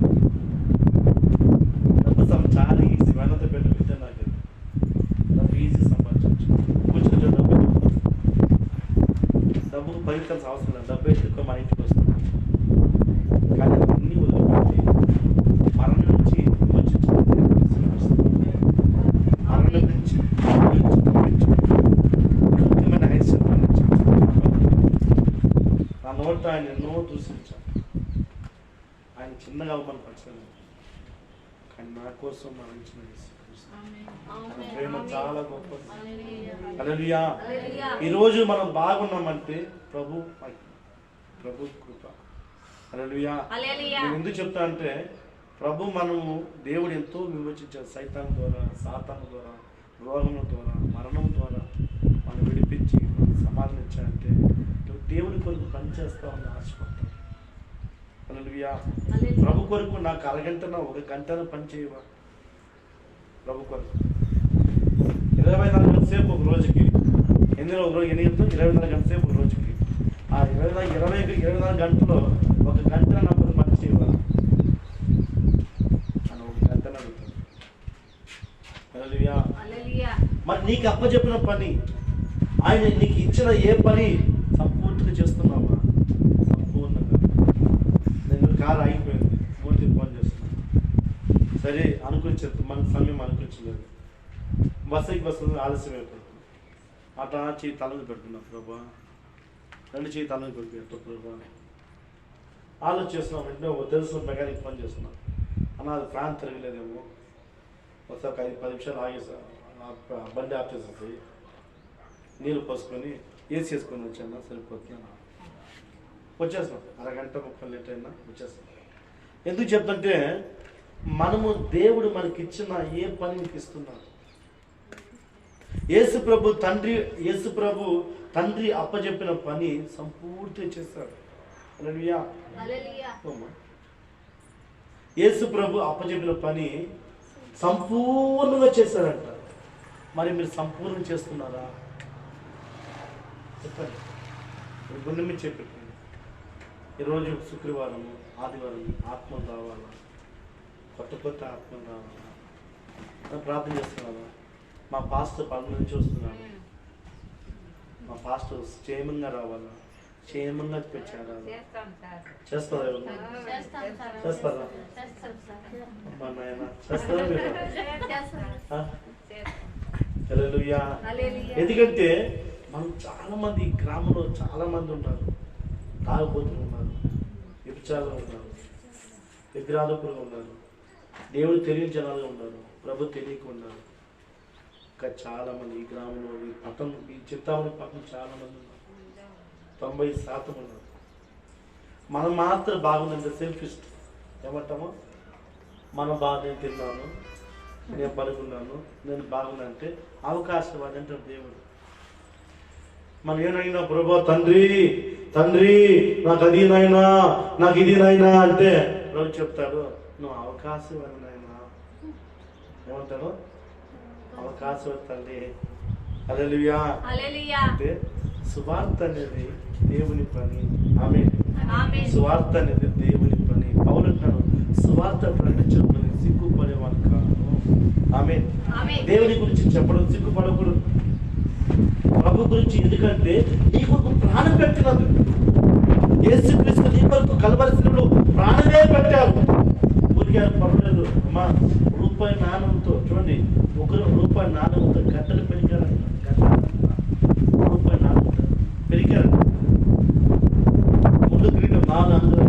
[SPEAKER 2] డబ్బు చాలా ఈజీ. వెనత పెట్టు విద్య నాకు డబ్బు ఈజీ సంపాదించవచ్చు. కూర్చొని డబ్బుకు పరిగెత్తాల్సిన అవసరం లేదు. డబ్బు ఎక్కువ మా ఇంటికి వస్తుంది. కానీ అన్ని వదిలిపెట్టి మరణం నుంచి మరణం నుంచి ముఖ్యమైన ఐశ్వర్యం నుంచి నా నోట ఆయన ఎన్నో దూషించాను. ఆయన చిన్నగా అవమానపరచాను, కానీ నా కోసం మరణించిన ప్రేమ చాలా గొప్పది. హల్లెలూయా. ఈరోజు మనం బాగున్నామంటే ప్రభు కృప. హల్లెలూయా. నేను ఎందుకు చెప్తా అంటే, ప్రభు మనము దేవుడు ఎంతో విమోచించాడు. సైతాన్ ద్వారా, సాతాను ద్వారా, రోగముల ద్వారా, మరణం ద్వారా మనం విడిపించి సమాధానం ఇచ్చాడంటే నువ్వు దేవుడి కొరకు పనిచేస్తావని ఆశపడతావు. హల్లెలూయా. ప్రభు కొరకు నాకు అరగంటన 1 గంటన పని చేయవా? ప్రభు కొరకు 24 గంటల సేపు ఒక రోజుకి, ఎందులో ఒక రోజు 24 గంటల సేపు ఒక రోజుకి, ఆ 24 గంటలో 1 గంట నాకు పని చేయవా అని 1 గంటన అడుగుతాను. హల్లెలూయా. మరి నీకు అప్పచెప్పిన పని, ఆయన నీకు ఇచ్చిన ఏ పని సంపూర్తిగా చేస్తున్నావా? సంపూర్ణంగా. నేను కారు అయిపోయింది, మూర్తి ఫోన్ చేస్తున్నాను, సరే అనుకూలించదు, మన సమయం అనుకూలించలేదు, బస్సు ఆలస్యం అయిపోతుంది. అట్లా చేయి తలని పెడుతున్నా ప్రభా, 2 చేయి తలని పెడుతూ ప్రభా ఆలోచిస్తున్నాం. వెంటనే తెలిసిన మెకానిక్ ఫోన్ చేస్తున్నాం, అన్న అది ఫ్యాన్ తిరగలేదేమో, ఒకసారి 5-10 నిమిషాలు ఆగేసా, బండి ఆఫ్ చేసేసి నీళ్ళు పోసుకొని ఏసీ వేసుకొని వచ్చాను, సరిపోతున్నాను. వచ్చేస్తాం, అరగంట 30 లీటర్ అయినా వచ్చేస్తాం. ఎందుకు చెప్తుంటే, మనము దేవుడు మనకిచ్చిన ఏ పని మీకు ఇస్తున్నాడు? యేసు ప్రభు తండ్రి అప్పచెప్పిన పని సంపూర్తిగా చేస్తాడు. హల్లెలూయా. యేసు ప్రభు అప్పచెప్పిన పని సంపూర్ణంగా చేశారంట. మరి మీరు సంపూర్ణం చేస్తున్నారా? చెప్పండి. గుండె మీద చెప్పండి. ఈరోజు శుక్రవారం, ఆదివారం ఆత్మలు రావాలా, కొత్త ఆత్మలు రావాలా? ప్రార్థన చేస్తున్నారా? మా పాస్టర్ పనుల నుంచి వస్తున్నాను, మా పాస్టర్ క్షేమంగా రావాలా, క్షేమంగా పెట్టారా? చేస్తారా? చేస్తారా? మా నాయన చేస్తారా మీరు? హల్లెలూయా. ఎందుకంటే మనం చాలా మంది ఈ గ్రామంలో చాలా మంది ఉన్నారు, తాగుబోతులు ఉన్నారు, వ్యభిచారులు ఉన్నారు, విగ్రహాధికులు ఉన్నారు, దేవుడు తెలియని జనాలు ఉన్నారు, ప్రభు తెలియక ఉన్నారు. ఇంకా చాలా మంది ఈ గ్రామంలో, ఈ పట్టణం, ఈ చింతామణి పట్టణం చాలా మంది ఉన్నారు, 90% ఉన్నారు. మనం మాత్రం బాగుందంటే సెల్ఫిస్ట్ ఏమంటామో, మనం బాగా నేను తిన్నాను, నేను పడుకున్నాను, నేను బాగున్నాను అంటే అవకాశవాది అంటాడు దేవుడు. మనం ఏమైనా ప్రభు తండ్రి తండ్రి నాకు అది నాయనా, నాకు ఇది నాయనా అంటే ప్రభు చెప్తాడు నువ్వు అవకాశవాది నాయనా. ఏమంటాడు? అవకాశవాది తండ్రి. హల్లెలూయా. అంటే సువార్త అనేది దేవుని పని. ఆమేన్. సువార్త అనేది దేవుని పని. పౌలు అంటాడు సువార్త ప్రకటించడం సిగ్గుపడేవాడు కాదు. ఆమేన్. దేవుని గురించి చెప్పడం సిగ్గుపడకూడదు. ప్రభు గురించి, ఎందుకంటే నీ కొరకు ప్రాణం పెట్టినది. యేసుక్రీస్తు నీ కొరకు కల్వరి శిలువలో ప్రాణమే పెట్టారు. ఊరికే పర్వాలేదు అమ్మా, రూపాయి నాణంతో చూడండి, ఒకరు రూపాయి నాణంతో గంటలు పెరిగారంట. రూపాయి నాణంతో పెరిగారంట. ముందు క్రీడం 400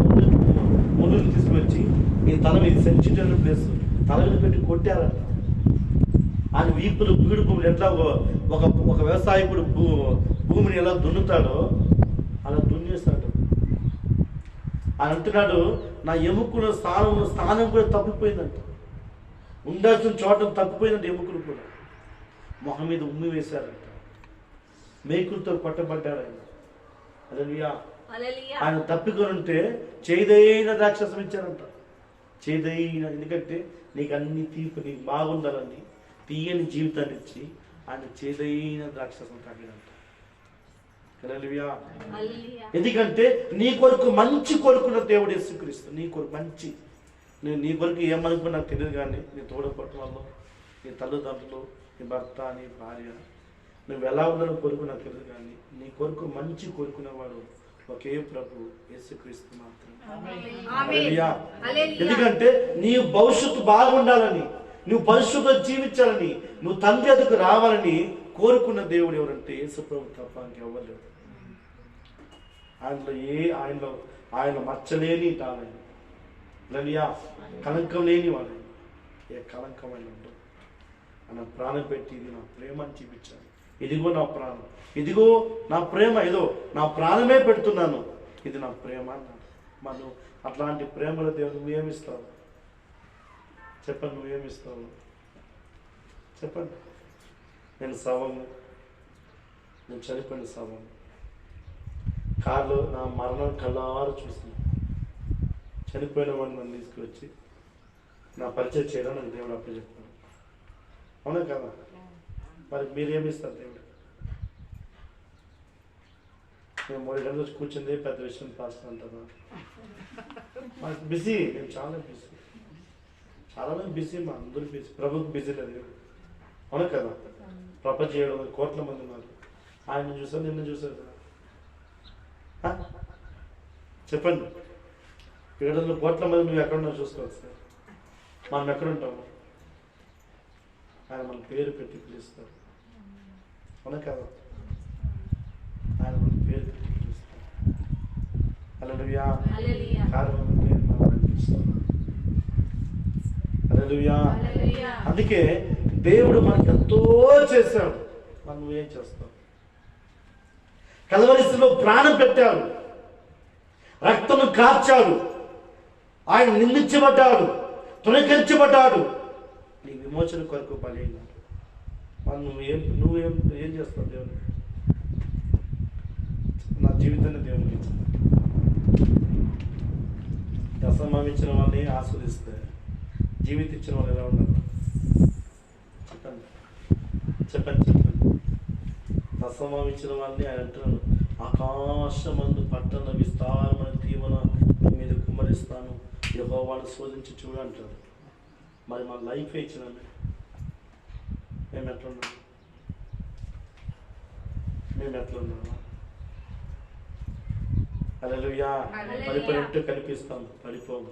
[SPEAKER 2] ముందుకు తీసుకొచ్చి ఈ తల మీద సెన్సిటివ్ ప్లేస్ తల మీద పెట్టి కొట్టారంట. ఆయన వీపులు బీడు భూములు ఎట్లా ఒక వ్యవసాయకుడు భూమిని ఎలా దున్నుతాడో అలా దున్నేస్తాడు. ఆయన అంటున్నాడు నా ఎముకల స్థానం కూడా తప్పిపోయిందంట. ఉండాల్సిన చోట తప్పిపోయిందంట. ఎముకలు కూడా మొహం మీద ఉమ్మి వేశారంట. మేకులతో కొట్టబడ్డాడు ఆయన. హల్లెలూయా. ఆయన తప్పికొని ఉంటే చేదైన రాక్షసం ఇచ్చారంట. చేదైన, ఎందుకంటే నీకు అన్ని తీపి, నీకు బాగుండాలని తీయని జీవితాన్ని ఇచ్చి ఆయన చేదైన రాక్షసం తాగినంట. హల్లెలూయా. ఎందుకంటే నీ కొరకు మంచి కోరుకున్న దేవుడు యేసుక్రీస్తు. నీ కొరకు మంచి, నేను నీ కొరకు ఏమనుకున్నా నాకు తెలియదు, కానీ నీ తోడపట్టు వాళ్ళు, నీ తల్లిదండ్రులు, నీ భర్త, నీ భార్య, నువ్వు ఎలా ఉన్నారో కొరకు నాకు తెలియదు, కానీ నీ కొరకు మంచి కోరుకునేవాడు ఒకే ప్రభు యేసుక్రీస్తు మాత్రమే. హల్లెలూయా. ఎందుకంటే నీ భవిష్యత్తు బాగుండాలని, నువ్వు పరిశుద్ధ జీవించాలని, నువ్వు తండ్రి ఎదుకు రావాలని కోరుకున్న దేవుడు ఎవరంటే యేసు ప్రభు తప్ప ఇంకెవ్వలేదు. ఆయన మచ్చలేని తాళని, హల్లెలూయా, కలంకం లేని వాడు, ఏ కలంకమైన ఉండదు. ఆయన ప్రాణం పెట్టి ఇది నా ప్రేమ అని చూపించాను. ఇదిగో నా ప్రాణం, ఇదిగో నా ప్రేమ, ఏదో నా ప్రాణమే పెడుతున్నాను, ఇది నా ప్రేమ అన్నాడు. మనం అట్లాంటి ప్రేమలో దేవుడు నువ్వేమిస్తావు చెప్పండి? నువ్వేమిస్తావు చెప్పండి? నేను శవము, నేను చనిపోయిన శవం, కారులో నా మరణం కళ్ళారు చూసింది. చనిపోయిన వాడిని నన్ను తీసుకువచ్చి నా పరిచయం చేయడం నాకు దేవుడు అప్పుడు చెప్తాను. అవునా కదా? మరి మీరేమిస్తారు దేవుడు? నేను 3 గంటలు వచ్చి కూర్చుంది పెద్ద విషయం పాస్టర్ అంటారా? మాకు బిజీ, నేను చాలా బిజీ, చాలా మంది బిజీ, మా అందరూ బిజీ. ప్రభుత్వం బిజీ లేదు. అవునా కదా? ప్రపంచ 700 కోట్ల మంది ఉన్నారు. ఆయన చూసారు, నిన్ను చూసారు కదా? చెప్పండి, 700 కోట్ల మంది నువ్వు ఎక్కడున్నా చూసుకోవచ్చు సార్. మనం ఎక్కడుంటాము? ఆయన మన పేరు పెట్టి పిలుస్తారు. అవునా కదా? ఆయన మన పేరు పెట్టి పిలుస్తారు. హల్లెలూయా. కారణం అంటే మనం అనిపిస్తాం. హల్లెలూయా. అందుకే దేవుడు మనకు ఎంతో చేశాడు. మనం నువ్వేం చేస్తావు? కల్వరిలో ప్రాణం పెట్టాడు, రక్తము కార్చాడు, ఆయన నిందించబడ్డాడు, తృణీకరించబడ్డాడు, నీ విమోచన కొరకు బలైనాడు. మనం నువ్వేం చేస్తావు దేవుని? నా జీవితాన్ని దేవునికి ఇచ్చాను. దశమం ఇచ్చిన వాళ్ళని ఆస్వాదిస్తే జీవితం ఇచ్చిన వాళ్ళు ఎలా ఉండాలి? చెప్పండి చెప్పండి చెప్పండి. దశమం ఇచ్చిన వాళ్ళని ఆయన అంటున్నాడు, ఆకాశమందు పట్టణ విస్తారమైన దీవెన నీ మీద కుమ్మరిస్తాను, యెహోవాను శోధించి చూడు అంటాడు. మరి మన లైఫ్ ఇచ్చిన మేము ఎట్లున్నాం? మేము ఎట్లున్నామా? హల్లెలూయా. పడిపోయినట్టు కనిపిస్తాం, పడిపోము.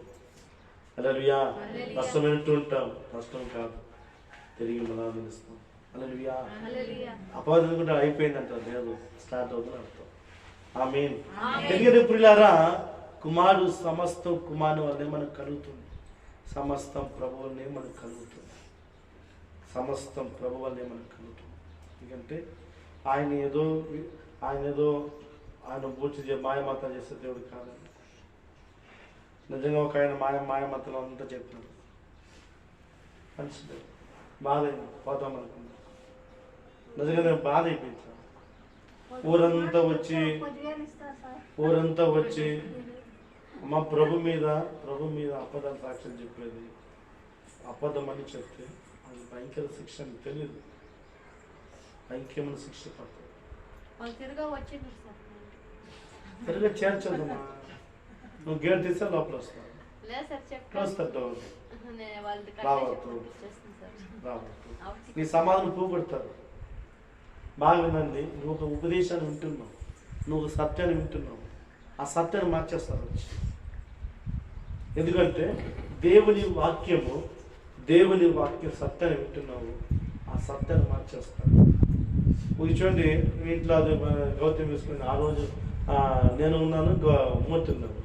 [SPEAKER 2] హల్లెలూయా. నష్టమైనట్టు ఉంటాం, నష్టం కాదు, తిరిగి మళ్ళా నిలుస్తాం. హల్లెలూయా. అపవాదం కూడా అయిపోయిందంటారు, లేదు స్టార్ట్ అవుతుంది అర్థం. ఆమేన్. తెలియదు ప్రియులారా, కుమారుడు సమస్తం కుమారుని వల్లే మనకు కలుగుతుంది. సమస్తం ప్రభు వల్లే మనకు కలుగుతుంది. సమస్తం ప్రభు వల్లే మనకు కలుగుతుంది. ఎందుకంటే ఆయన ఏదో పూర్తి మాయమాత చేసే దేవుడు కాదండి. నిజంగా ఒక ఆయన మాయమాతలు అంతా చెప్పినాడు. మంచిది.
[SPEAKER 1] బాధ అయింది, పోతాం అనుకున్నా. నిజంగానే బాధ అయిపోయింది సార్. ఊరంతా వచ్చి మా ప్రభు మీద అబద్ధ సాక్ష్యం చెప్పేది. అబద్ధం అని చెప్తే అది భయంకర శిక్ష అని తెలియదు. భయంకరమైన శిక్ష పడుతుంది. తిరిగా చేర్చదమ్మా. నువ్వు గేట్ తీస్తే లోపల వస్తావు. నీ సమాధానం పోగొడతారు. బాగా వినండి, నువ్వు ఒక ఉపదేశాన్ని వింటున్నావు, నువ్వు ఒక సత్యాన్ని వింటున్నావు, ఆ సత్యాన్ని మార్చేస్తారు వచ్చి. ఎందుకంటే దేవుని వాక్యం సత్యాన్ని వింటున్నావు, ఆ సత్యాన్ని మార్చేస్తారు. చూడండి, మీ ఇంట్లో అది గౌతమి వేసుకుని ఆ రోజు నేను ఉన్నాను, మూర్తి ఉన్నాను,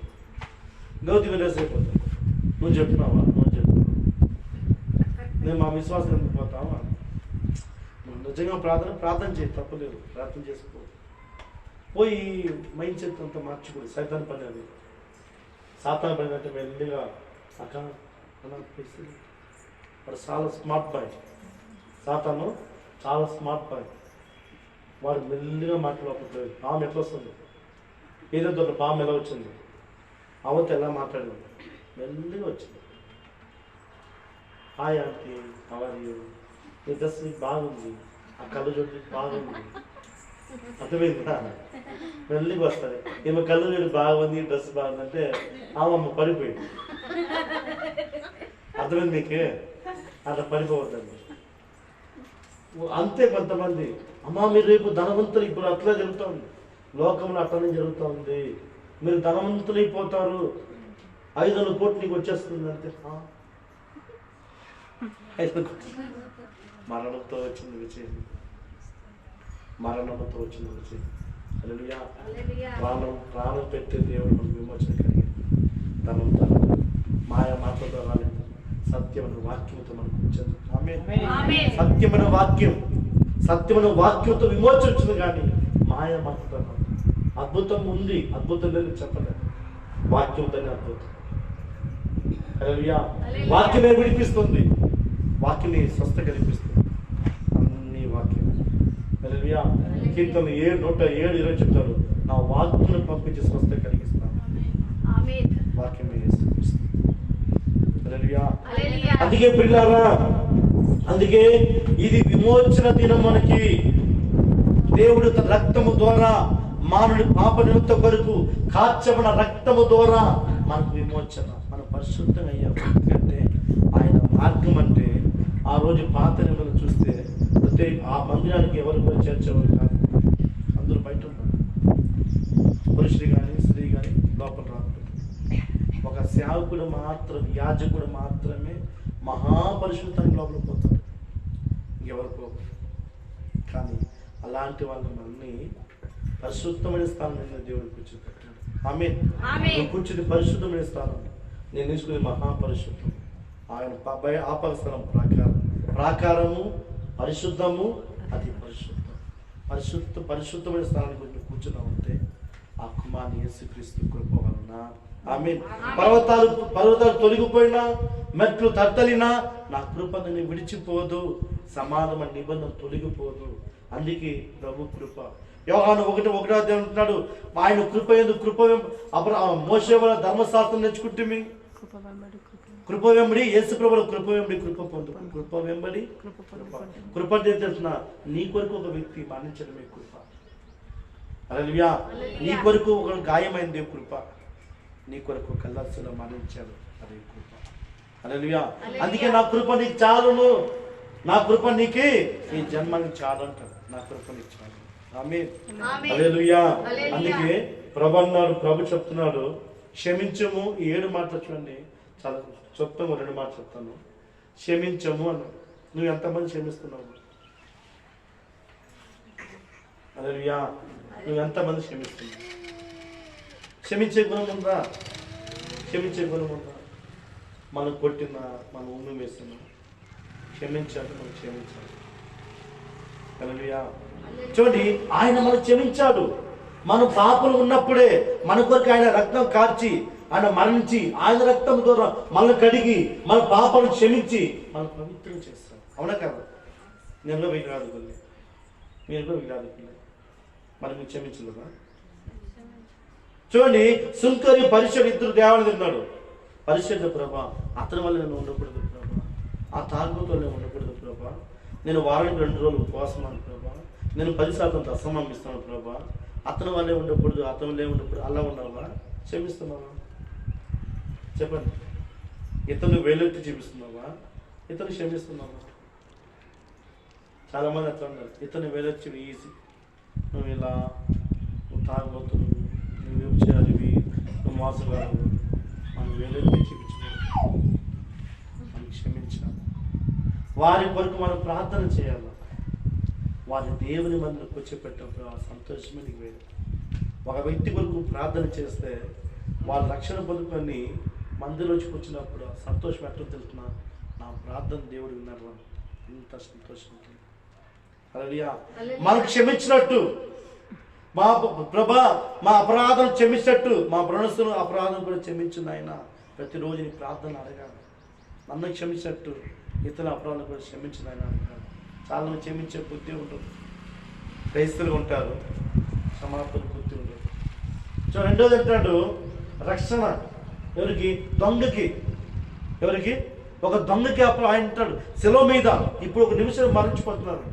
[SPEAKER 1] గౌతమి విలేజ్ అయిపోతాను. నువ్వు చెప్తున్నావా? నేను మా విశ్వాసం ఎందుకు పోతావా? నువ్వు నిజంగా ప్రార్థన చేయి, తప్పలేదు, ప్రార్థన చేసుకో. పోయి మైండ్ సెట్ అంతా మార్చుకోడు. సైతాన్ పని అది. సాతాన్ పని అంటే మెల్లిగా అక్క వాడు చాలా స్మార్ట్ బాయ్. సాతాను చాలా స్మార్ట్ బాయ్. వాడు మెల్లిగా మాట్లాడకపోతే పాము ఎట్లా వస్తుంది, ఏదో దొడ్డ పాము ఎలా వచ్చింది, అవత ఎలా మాట్లాడింది, మెల్లిగా వచ్చింది. హాయ్ ఆంటీ, అవర్ యూ, నీ డ్రెస్ నీకు బాగుంది, ఆ కళ్ళు జోడు బాగుంది, అర్థమైందా? మెల్లిగా వస్తుంది. ఈమె కళ్ళు జోడు బాగుంది, డ్రెస్ బాగుందంటే ఆమె పడిపోయింది. అర్థమైంది నీకే? అట్లా పడిపోవద్దండి. అంతే. కొంతమంది అమ్మా మీరు రేపు ధనవంతులు, ఇప్పుడు అట్లా జరుగుతుంది, లోకంలో అట్లనే జరుగుతుంది, మీరు ధనవంతులు అయిపోతారు, 500 కోట్లు నీకు వచ్చేస్తుంది అంతే. 500 కోట్లు. మరణంతో వచ్చింది విజయం. హల్లెలూయా. ప్రాణం పెట్టే దేవుడు మనకు విమోచన కలిగింది. ధనంతో మాయా మాటలతో రాలేదు, సత్యమైన వాక్యంతో మనకు వచ్చింది. సత్యమైన వాక్యంతో విమోచన వచ్చింది. కానీ మాయా మాటలతో అద్భుతం ఉంది, అద్భుతం లేదు చెప్పలేదు. వాక్యంతోనే అద్భుతం. హల్లెలూయా. వాక్యమే విడిపిస్తుంది, వాక్యమే స్వస్థ కల్పిస్తుంది. అన్ని వాక్యం. హల్లెలూయా. కీర్తన 107:20 చెప్తారు, నా వాక్యం పంపించి స్వస్థ కలిగిస్తాను. వాక్యమే యేసుక్రీస్తు. హల్లెలూయా. అందుకే ప్రియులారా, అందుకే ఇది విమోచన దినం. మనకి దేవుడు తన రక్తము ద్వారా మానవుడి పాప నిమిత్తం కొరకు కార్చబడిన రక్తము ద్వారా మనకు విమోచన, మనం పరిశుద్ధంగా అయ్యాము. ఎందుకంటే ఆయన మార్గం అంటే ఆ రోజు పాత నిబంధనలు చూస్తే ప్రత్యేక ఆ మందిరానికి ఎవరు కూడా చేర్చేవారు కాదు. అందరూ బయట ఉన్నారు. పురుషుడు కానీ స్త్రీ కానీ లోపల రాదు. ఒక సేవకుడు మాత్రం, యాజకుడు మాత్రమే మహాపరిశుద్ధానికి లోపల పోతాడు, ఇంకెవరు పోరు. కానీ అలాంటి వాళ్ళు మనల్ని పరిశుద్ధమైన స్థానం దేవుడు కూర్చోబెట్టాడు. ఆమేన్. కూర్చుని పరిశుద్ధమైన స్థానం, నేను తీసుకునే మహాపరిశుద్ధం. ఆయన ఆపద స్థలం ప్రాకారము పరిశుద్ధము, అది పరిశుద్ధమైన స్థానానికి వచ్చి కూర్చున్నామంటే ఆ కుమారుని యేసుక్రీస్తు కృప వలన. ఆమేన్. పర్వతాలు తొలగిపోయినా, మెట్లు తత్తలినా నా కృప నన్ను విడిచిపోదు, సమాధమైన నిబంధన తొలగిపోదు. అందుకే ప్రభు కృప. యోహాను 1:1 అంటున్నాడు, ఆయన కృప మోషే వల్ల ధర్మశాస్త్రం నేర్చుకుంటే కృప వెంబడి యేసు ప్రభుల కృప వెంబడి కృప పొందు. కృప వెంబడి కృప అంటే తెలుసిన నీ కొరకు ఒక వ్యక్తి మరణించడమే కృప. హల్లెలూయా. నీ కొరకు ఒక గాయమైంది కృప, నీ కొరకు కల్లాసులో మరణించాడు, అదే కృప. హల్లెలూయా. అందుకే నా కృప నీకు చాలును, నా కృప నీకే ఈ జన్మానికి చాలు అంటాడు. నా కృప నీకు చాలు. ఆమేన్. హల్లెలూయా. అందుకే ప్రభు చెప్తున్నాడు, క్షమించము. ఈ 7 మాటలు చూడండి, చాలా చెప్తాము. 2 మాటలు చెప్తాను. క్షమించము అన్నాడు. నువ్వు ఎంతమంది క్షమిస్తున్నావు? హల్లెలూయా. నువ్వు ఎంతమంది క్షమిస్తున్నావు? క్షమించే గుణం ఉందా? మనం కొట్టినా, మనం ఉమ్మి వేస్తున్నా, క్షమించాలి, మనం క్షమించాలి. హల్లెలూయా. చూడండి, ఆయన మనం క్షమించాడు. మనం పాపలు ఉన్నప్పుడే మన కొరకు ఆయన రక్తం కార్చి, ఆయన మరణించి, ఆయన రక్తం ద్వారా మనల్ని కడిగి, మన పాపాలను క్షమించి మనం పవిత్రం చేస్తాడు.
[SPEAKER 2] అవునా కదా? నేను కూడా విగ్రహాధికుల్ని, మీరు కూడా విగ్రహాధికుల్ని. మరి మీకు క్షమించలేదా? చూడండి, సుంకరి పరిచయుడు ఇద్దరు దేవాలయం తిన్నాడు. పరిచయుడు ప్రభా, అతని వల్ల నేను ఉండకూడదు ప్రభా, ఆ తాగుబోతు వల్ల నేను ఉండకూడదు ప్రభా, నేను వారానికి 2 రోజులు ఉపవాసమాను ప్రభా, నేను 10% దశమం ఇస్తాను ప్రభా, అతని వల్లే ఉండకూడదు, అతని వల్లే ఉండకూడదు. అలా ఉన్నావా? క్షమిస్తున్నావా? చెప్పండి. ఇతను వేలెత్తి చూపిస్తున్నావా? ఇతను క్షమిస్తున్నావా? చాలామంది అట్లా ఉన్నారు. ఇతను వేలెత్తి ఈజీ, నువ్వు ఇలా, నువ్వు తాగుబోతులు, నువ్వు వ్యభిచారివి, నువ్వు మోసగాడు, మనం వేలెత్తి చూపించుకోవాలి. మనం క్షమించాలి. వారి కొరకు మనం ప్రార్థన చేయాలి. వారి దేవుని మందికి కూర్చోపెట్టినప్పుడు ఆ సంతోషమే నీకు వేరు. ఒక వ్యక్తి కొరకు ప్రార్థన చేస్తే వాళ్ళ రక్షణ పొందుకొని మందిలోకి వచ్చినప్పుడు ఆ సంతోషం ఎట్లా తెలుస్తున్నా, నా ప్రార్థన దేవుడు విన్నారు, ఇంత సంతోషం ఉంటుంది. హల్లెలూయా. మనం క్షమించినట్టు, మా ప్రభా మా అపరాధం క్షమించినట్టు మా బ్రహ్మస్తును అపరాధం కూడా క్షమించింది ఆయన. ప్రతిరోజు నీ ప్రార్థన అడగాలి. నన్ను క్షమించినట్టు ఇతర అపరాధం కూడా క్షమించింది ఆయన అడగాలి. చాలా మంది క్షమించే బుద్ధి ఉంటుంది, క్రైస్తవులు ఉంటారు, క్షమాపణ బుద్ధి ఉంటుంది. సో రెండోది అంటాడు రక్షణ. ఎవరికి? దొంగకి. ఎవరికి? ఒక దొంగకి. అప్పుడు ఆయన అంటాడు శిలువ మీద, ఇప్పుడు ఒక నిమిషం మరణించిపోతున్నారు.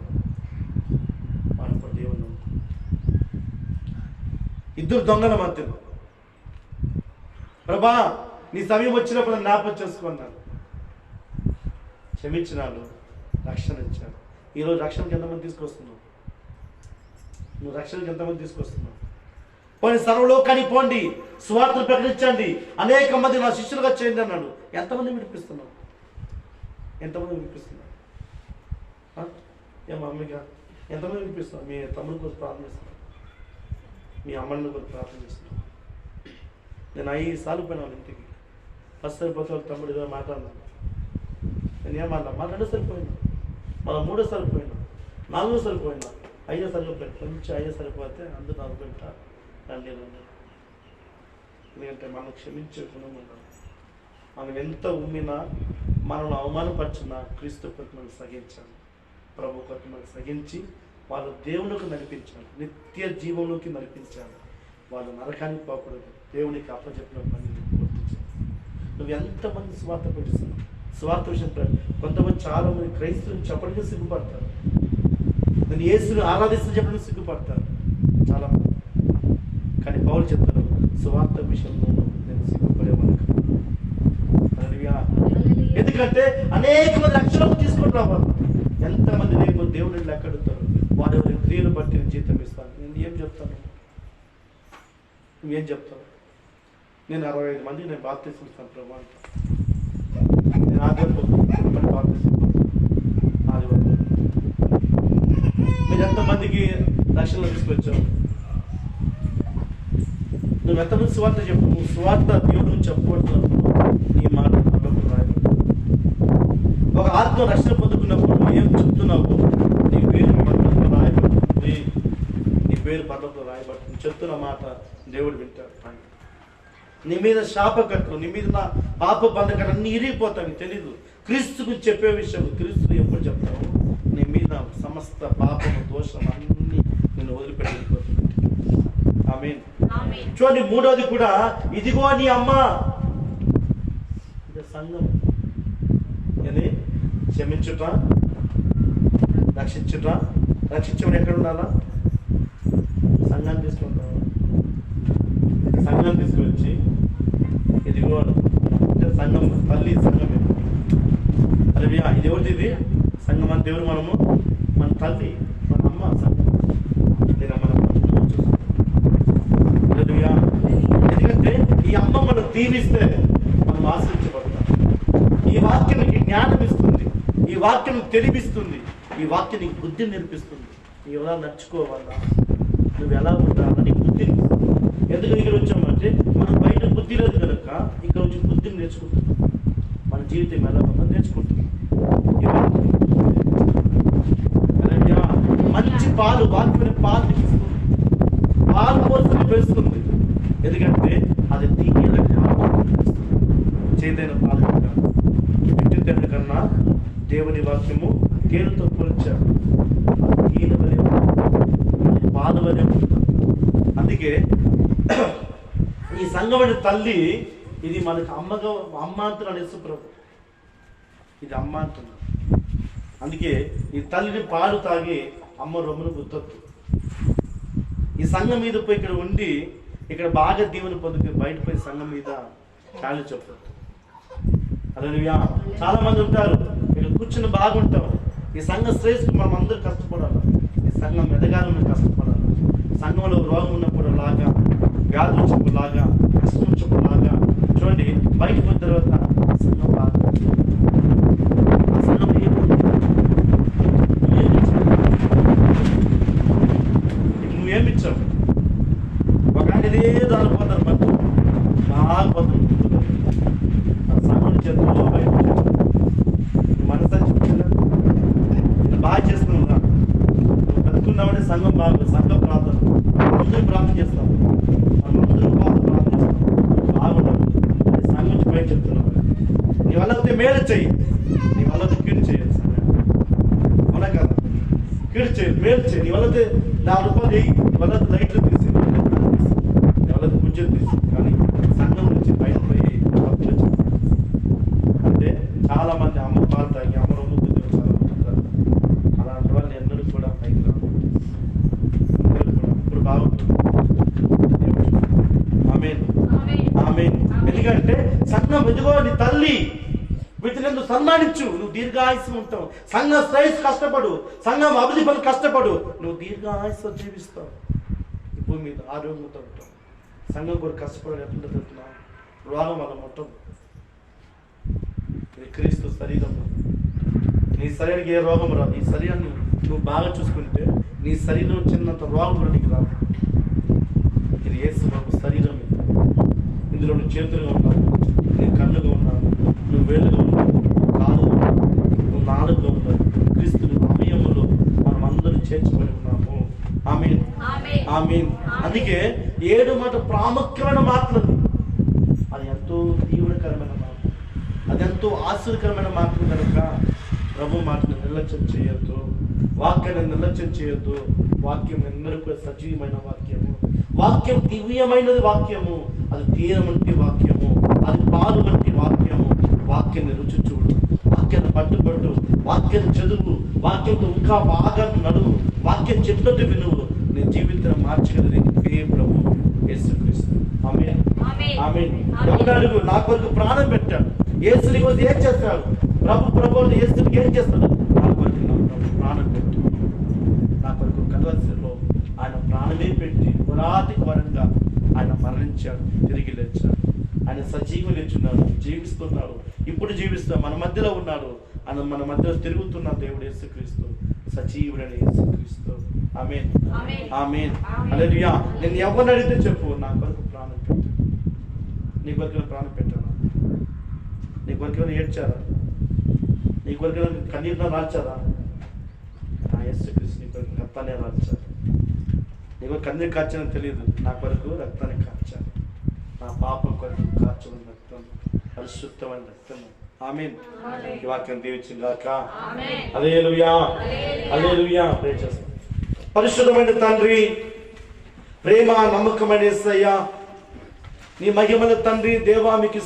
[SPEAKER 2] దేవుని ఇద్దరు దొంగల మధ్యలో, ప్రభా నీ సమయం వచ్చినప్పుడు జ్ఞాపకం చేసుకున్నాను. క్షమించినాడు, రక్షణ ఇచ్చాడు. ఈరోజు రక్షణకి ఎంతమంది తీసుకొస్తున్నావు? నువ్వు రక్షణకి ఎంతమంది తీసుకొస్తున్నావు? పోనీ సర్వలోకానికి పోండి, సువార్తను ప్రకటించండి, అనేక మంది నా శిష్యులుగా చేయండి అన్నాడు. ఎంతమంది వినిపిస్తున్నావు? ఎంతమంది వినిపిస్తున్నావు? ఏ మమ్మీగా ఎంతమంది వినిపిస్తున్నావు? మీ తమ్ముడి కోసం ప్రార్థిస్తున్నావు, మీ అమ్మని కోసం ప్రార్థిస్తున్నావు. నేను 5 సార్లు పోయినాను ఇంటికి. ఫస్ట్ సరిపోతే వాళ్ళ తమ్ముడు ఏదో మాట్లాడినాను. నేను ఏమన్నా మా 2 సరిపోయినా, మళ్ళీ 3 సరిపోయినా, 4 సరిపోయినా, 5 సరిపోయినా. కొంచెం 5 సరిపోతే అందరూ 4 రండి రండి. ఎందుకంటే మనం క్షమించే గుణం ఉండాలి. మనం ఎంత ఉమ్మినా, మనల్ని అవమానపరిచినా క్రీస్తు కొరకు మనం సహించాలి. ప్రభు కొరకు మనం సహించి వాళ్ళు దేవునికి నడిపించాలి, నిత్య జీవంలోకి నడిపించాలి. వాళ్ళు నరకానికి పోకూడదు. దేవునికి అప్పచెప్పిన పని పూర్తి చేయాలి. నువ్వు ఎంతమంది స్వార్థ పట్టిస్తున్నావు? స్వార్థ విషయం కొంతమంది చాలా మంది క్రైస్తవులు చెప్పడానికి సిగ్గుపడతారు. నేను యేసుని ఆరాధిస్తూ చెప్పడానికి సిగ్గుపడతారు చాలామంది. కానీ పౌలు చెప్తారు, స్వార్థ విషయంలో నేను సిగ్గుపడేవాడిని. ఎందుకంటే అనేక మంది రక్షణ తీసుకొని రావాలి. ఎంతమంది రేపు దేవుడిని లెక్కడుతారు, వారి క్రియలు బట్టి నేను జీతం ఇస్తాను. నేను ఏం చెప్తాను? నువ్వేం చెప్తావు? నేను 65 మందికి నేను బాప్తిసం ఇస్తాను ప్రభు అంట. నేను ఆదివారం బాప్తిసం ఆదివారం. మీరు ఎంతమందికి రక్షణలో తీసుకొచ్చావు? నువ్వు ఎంతమంది స్వార్థ చెప్పు? నువ్వు స్వార్థ దేవుడు చెప్పబడుతున్నప్పుడు నీ మాట పర్లోకంలో రాయబడి, ఒక ఆత్మ రక్షణ పొందుకున్నప్పుడు నువ్వు ఏం చెప్తున్నావు? నీ పేరు పర్లోకంలో రాయబడుతుంది, నీ పేరు పర్లోకంలో రాయబడుతుంది. చెప్తున్న మాట దేవుడు వింటాడు. నీ మీద శాపకట్లు, నీ మీద నా పాప బంధకట్లు అన్నీ ఇరిగిపోతాయి. తెలీదు క్రీస్తుకు చెప్పే విషయం. క్రీస్తు ఎప్పుడు చెప్తావు? నీ మీద సమస్త పాపము దోషం అన్నీ నేను వదిలిపెట్టిపోతుంది. ఆమేన్. చూడండి, 3వది కూడా, ఇదిగో నీ అమ్మ. సంఘం ఏది? క్షమించుట, రక్షించుట. రక్షించడం ఎక్కడ ఉండాలా? సంఘాన్ని తీసుకుంటాం. సంఘం తీసుకొచ్చి ఇదిగో అంటే సంఘం తల్లి, సంఘం అరే ఇది ఎవరిది? ఇది సంఘం అంటే ఎవరు? మనము, మన తల్లి, మన అమ్మ సంఘం. లేదా మన ఎందుకంటే ఈ అమ్మ మనం దీవిస్తే మనం ఆశ్రయించబడతాం. ఈ వాక్యం నీకు జ్ఞానం ఇస్తుంది, ఈ వాక్యం తెలివిస్తుంది, ఈ వాక్యం నీకు బుద్ధి నేర్పిస్తుంది. నువ్వు ఎలా నడుచుకోవాలా, నువ్వు ఎలా ఉండాలా, నీకు బుద్ధి. ఎందుకు ఇక్కడ వచ్చామంటే మనం బయట బుద్ధి లేదు కనుక ఇక్కడ వచ్చి బుద్ధిని నేర్చుకుంటున్నాం. మన జీవితం ఎలా ఉందో నేర్చుకుంటున్నాం. మంచి పాలు, వాక్యమైన పాలు ఇస్తుంది, పాలు పోస్తుంది, పెంచుతుంది. ఎందుకంటే అది తీయన చేదైన పాలు. విద్యుత్ కన్నా దేవుని వాక్యము తేనెతో పోల్చాడు. తేనె వలె ఉంటుంది, పాలు వలె ఉంటుంది. అందుకే ఈ సంఘమైన తల్లి ఇది మనకు అమ్మ అంటున్నాడు యేసు ప్రభు. ఇది అమ్మ అంటున్నాడు. అందుకే ఈ తల్లిని పాలు తాగి అమ్మ రొమ్మును గుర్తొద్దు. ఈ సంఘం మీద పోయి ఇక్కడ ఉండి ఇక్కడ బాగా దీవెన పొందుకు బయటపోయి సంఘం మీద చాలు చెప్పొద్దు. హల్లెలూయా. చాలా మంది ఉంటారు ఇక్కడ కూర్చుని బాగుంటాం. ఈ సంఘ శ్రేష్ఠ మనం అందరూ కష్టపడాలి. ఈ సంఘం ఎదగాలని కష్టపడాలి. సంఘంలో రోగం ఉన్నప్పుడు లాగా, వ్యాధి వచ్చినప్పుడు లాగా, కష్టం వచ్చినప్పుడు లాగా చూడండి. బయటకు పోయిన తర్వాత సంఘం బాగా, ఆ సంఘం నువ్వేమిచ్చావు? ఒక ఆయన ఇదే దాని పోతారు, మరి బాగా పోతారు. సంఘం చేతుల్లో బయట మనసు నేను బాగా చేస్తున్నావుగా, నువ్వు బతుకున్నామంటే సంఘం బాగా, సంఘం ప్రార్థన అందరూ ప్రార్థన చేస్తాం, మనం అందరూ ప్రార్థన చేస్తాం, బాగుంటాం. సంఘం నుంచి బయట చెప్తున్నావు. నీ వల్ల మేలు చెయ్యి, నీ వల్ల కీడు చేయాలి. అవునా కదా? కీడు చేయదు, మేలు చేయి. నీ వల్ల 4 రూపాయలు వేయి, నీ వల్ల లైట్లు తీసి, నీ వల్ల పూజలు తీసి. కానీ సంఘం నుంచి బయట పోయి అంటే చాలా మంది అమ్మ పాలు తాగి అమ్మ రొమ్ము చాలా మంది ఉంటారు. అలాంటి వాళ్ళు ఎన్నడూ కూడా పైకి రావు. ఇప్పుడు బాగుంటుంది. ఆమేన్, ఆమేన్. ఎందుకంటే సంఘం ఎదుగో నీ తల్లి, వీటిని నువ్వు సన్మానించు, నువ్వు దీర్ఘాయుసం ఉంటావు. సంఘం శ్రేయస్సు కష్టపడు, సంఘం అభివృద్ధి పనులు కష్టపడు, నువ్వు దీర్ఘాయుసం జీవిస్తావు. ఈ భూమి మీద ఆరోగ్యంతో ఉంటావు. సంఘం కూడా కష్టపడి ఎట్లా జరుగుతున్నావు? రోగం వల్ల ఉంటుంది. ఇది క్రీస్తు శరీరం. నీ శరీరానికి ఏ రోగం రాదు. ఈ శరీరాన్ని నువ్వు బాగా చూసుకుంటే నీ శరీరం చిన్నంత రోగం కూడా నీకు రాదు. ఇది యేసు ప్రభు శరీరం. ఇందులో నువ్వు చేతులుగా ఉన్నావు, నువ్వు కన్నుగా ఉన్నావు, నువ్వు వేలుగా ఉన్నావు, నువ్వు కాలుగా ఉన్నావు, నువ్వు నాలుగుగా ఉన్నావు. క్రీస్తుని అవయములో మనం అందరూ చేర్చబడి ఉన్నాము. ఆమేన్, ఆమేన్. అందుకే 7 మాట ప్రాముఖ్యమైన మాటలు. అది ఎంతో తీవ్రకరమైన మాట, అది ఎంతో ఆశ్చర్యకరమైన మాటలు కనుక ప్రభు మాటను నిర్లక్ష్యం చేయొద్దు, వాక్యాన్ని నిర్లక్ష్యం చేయొద్దు. వాక్యం ఎందరికీ సజీవమైన వాక్యము, వాక్యం దివ్యమైనది వాక్యము, అది తీరం వంటి వాక్యము, అది పాలు వంటి వాక్యము. వాక్యాన్ని రుచి చూడు, వాక్యాన్ని పట్టుబట్టు, వాక్యాన్ని చదువు, వాక్యంతో ఇంకా బాగా నడువు, వాక్యం చెప్పినట్టు వినువు. నీ జీవితాన్ని మార్చగలది ఏ ప్రభు యేసుక్రీస్తు. ఆమేన్, ఆమేన్. ఎవరు అడుగు, నా కొరకు ప్రాణం పెట్టాడు యేసు, నీ కోసం ఏం చేస్తాడు? ప్రభు యేసుకి ఏం చేస్తాడు? నా కొరకు నా ప్రభు ప్రాణం పెట్టు. నా కొరకు కల్వరిలో ఆయన ప్రాణమే పెట్టి పురాతి ఘోరంగా ఆయన మరణించాడు, తిరిగి లేచాడు. ఆయన సజీవులు లేచున్నాడు, జీవిస్తున్నాడు, ఇప్పుడు జీవిస్తున్నాడు, మన మధ్యలో ఉన్నాడు. ఆయన మన మధ్యలో తిరుగుతున్న దేవుడు యేసుక్రీస్తు, సజీవుడైన యేసుక్రీస్తు. ఆమేన్, ఆమేన్. హల్లెలూయా. నేను ఎవరిని అడిగితే చెప్పు, నా కొరకు ప్రాణం పెట్టు. నీ కొరకు ప్రాణం పెట్టాను. నీ కొరకు ఏడ్చారా? నీ కొరకు కన్నీరులో రాల్చారా? నా యేసుక్రీస్తు నీ కొరకు రక్తాన్ని రాల్చారు. నీ కొరకు కన్నీరు కార్చానని తెలియదు, నా కొరకు రక్తాన్ని కార్చాను. నా పాపం కొరకు కార్చమని రక్తం, పరిశుద్ధమైన రక్తం. ఆమేన్. ఈ వాక్యం దీవించింది గాక. హల్లెలూయా, హల్లెలూయా. పరిశుద్ధమైన తండ్రి, ప్రేమ నమ్మకమైన యేసయ్యా, నీ మహిమల తండ్రి దేవా, మీకు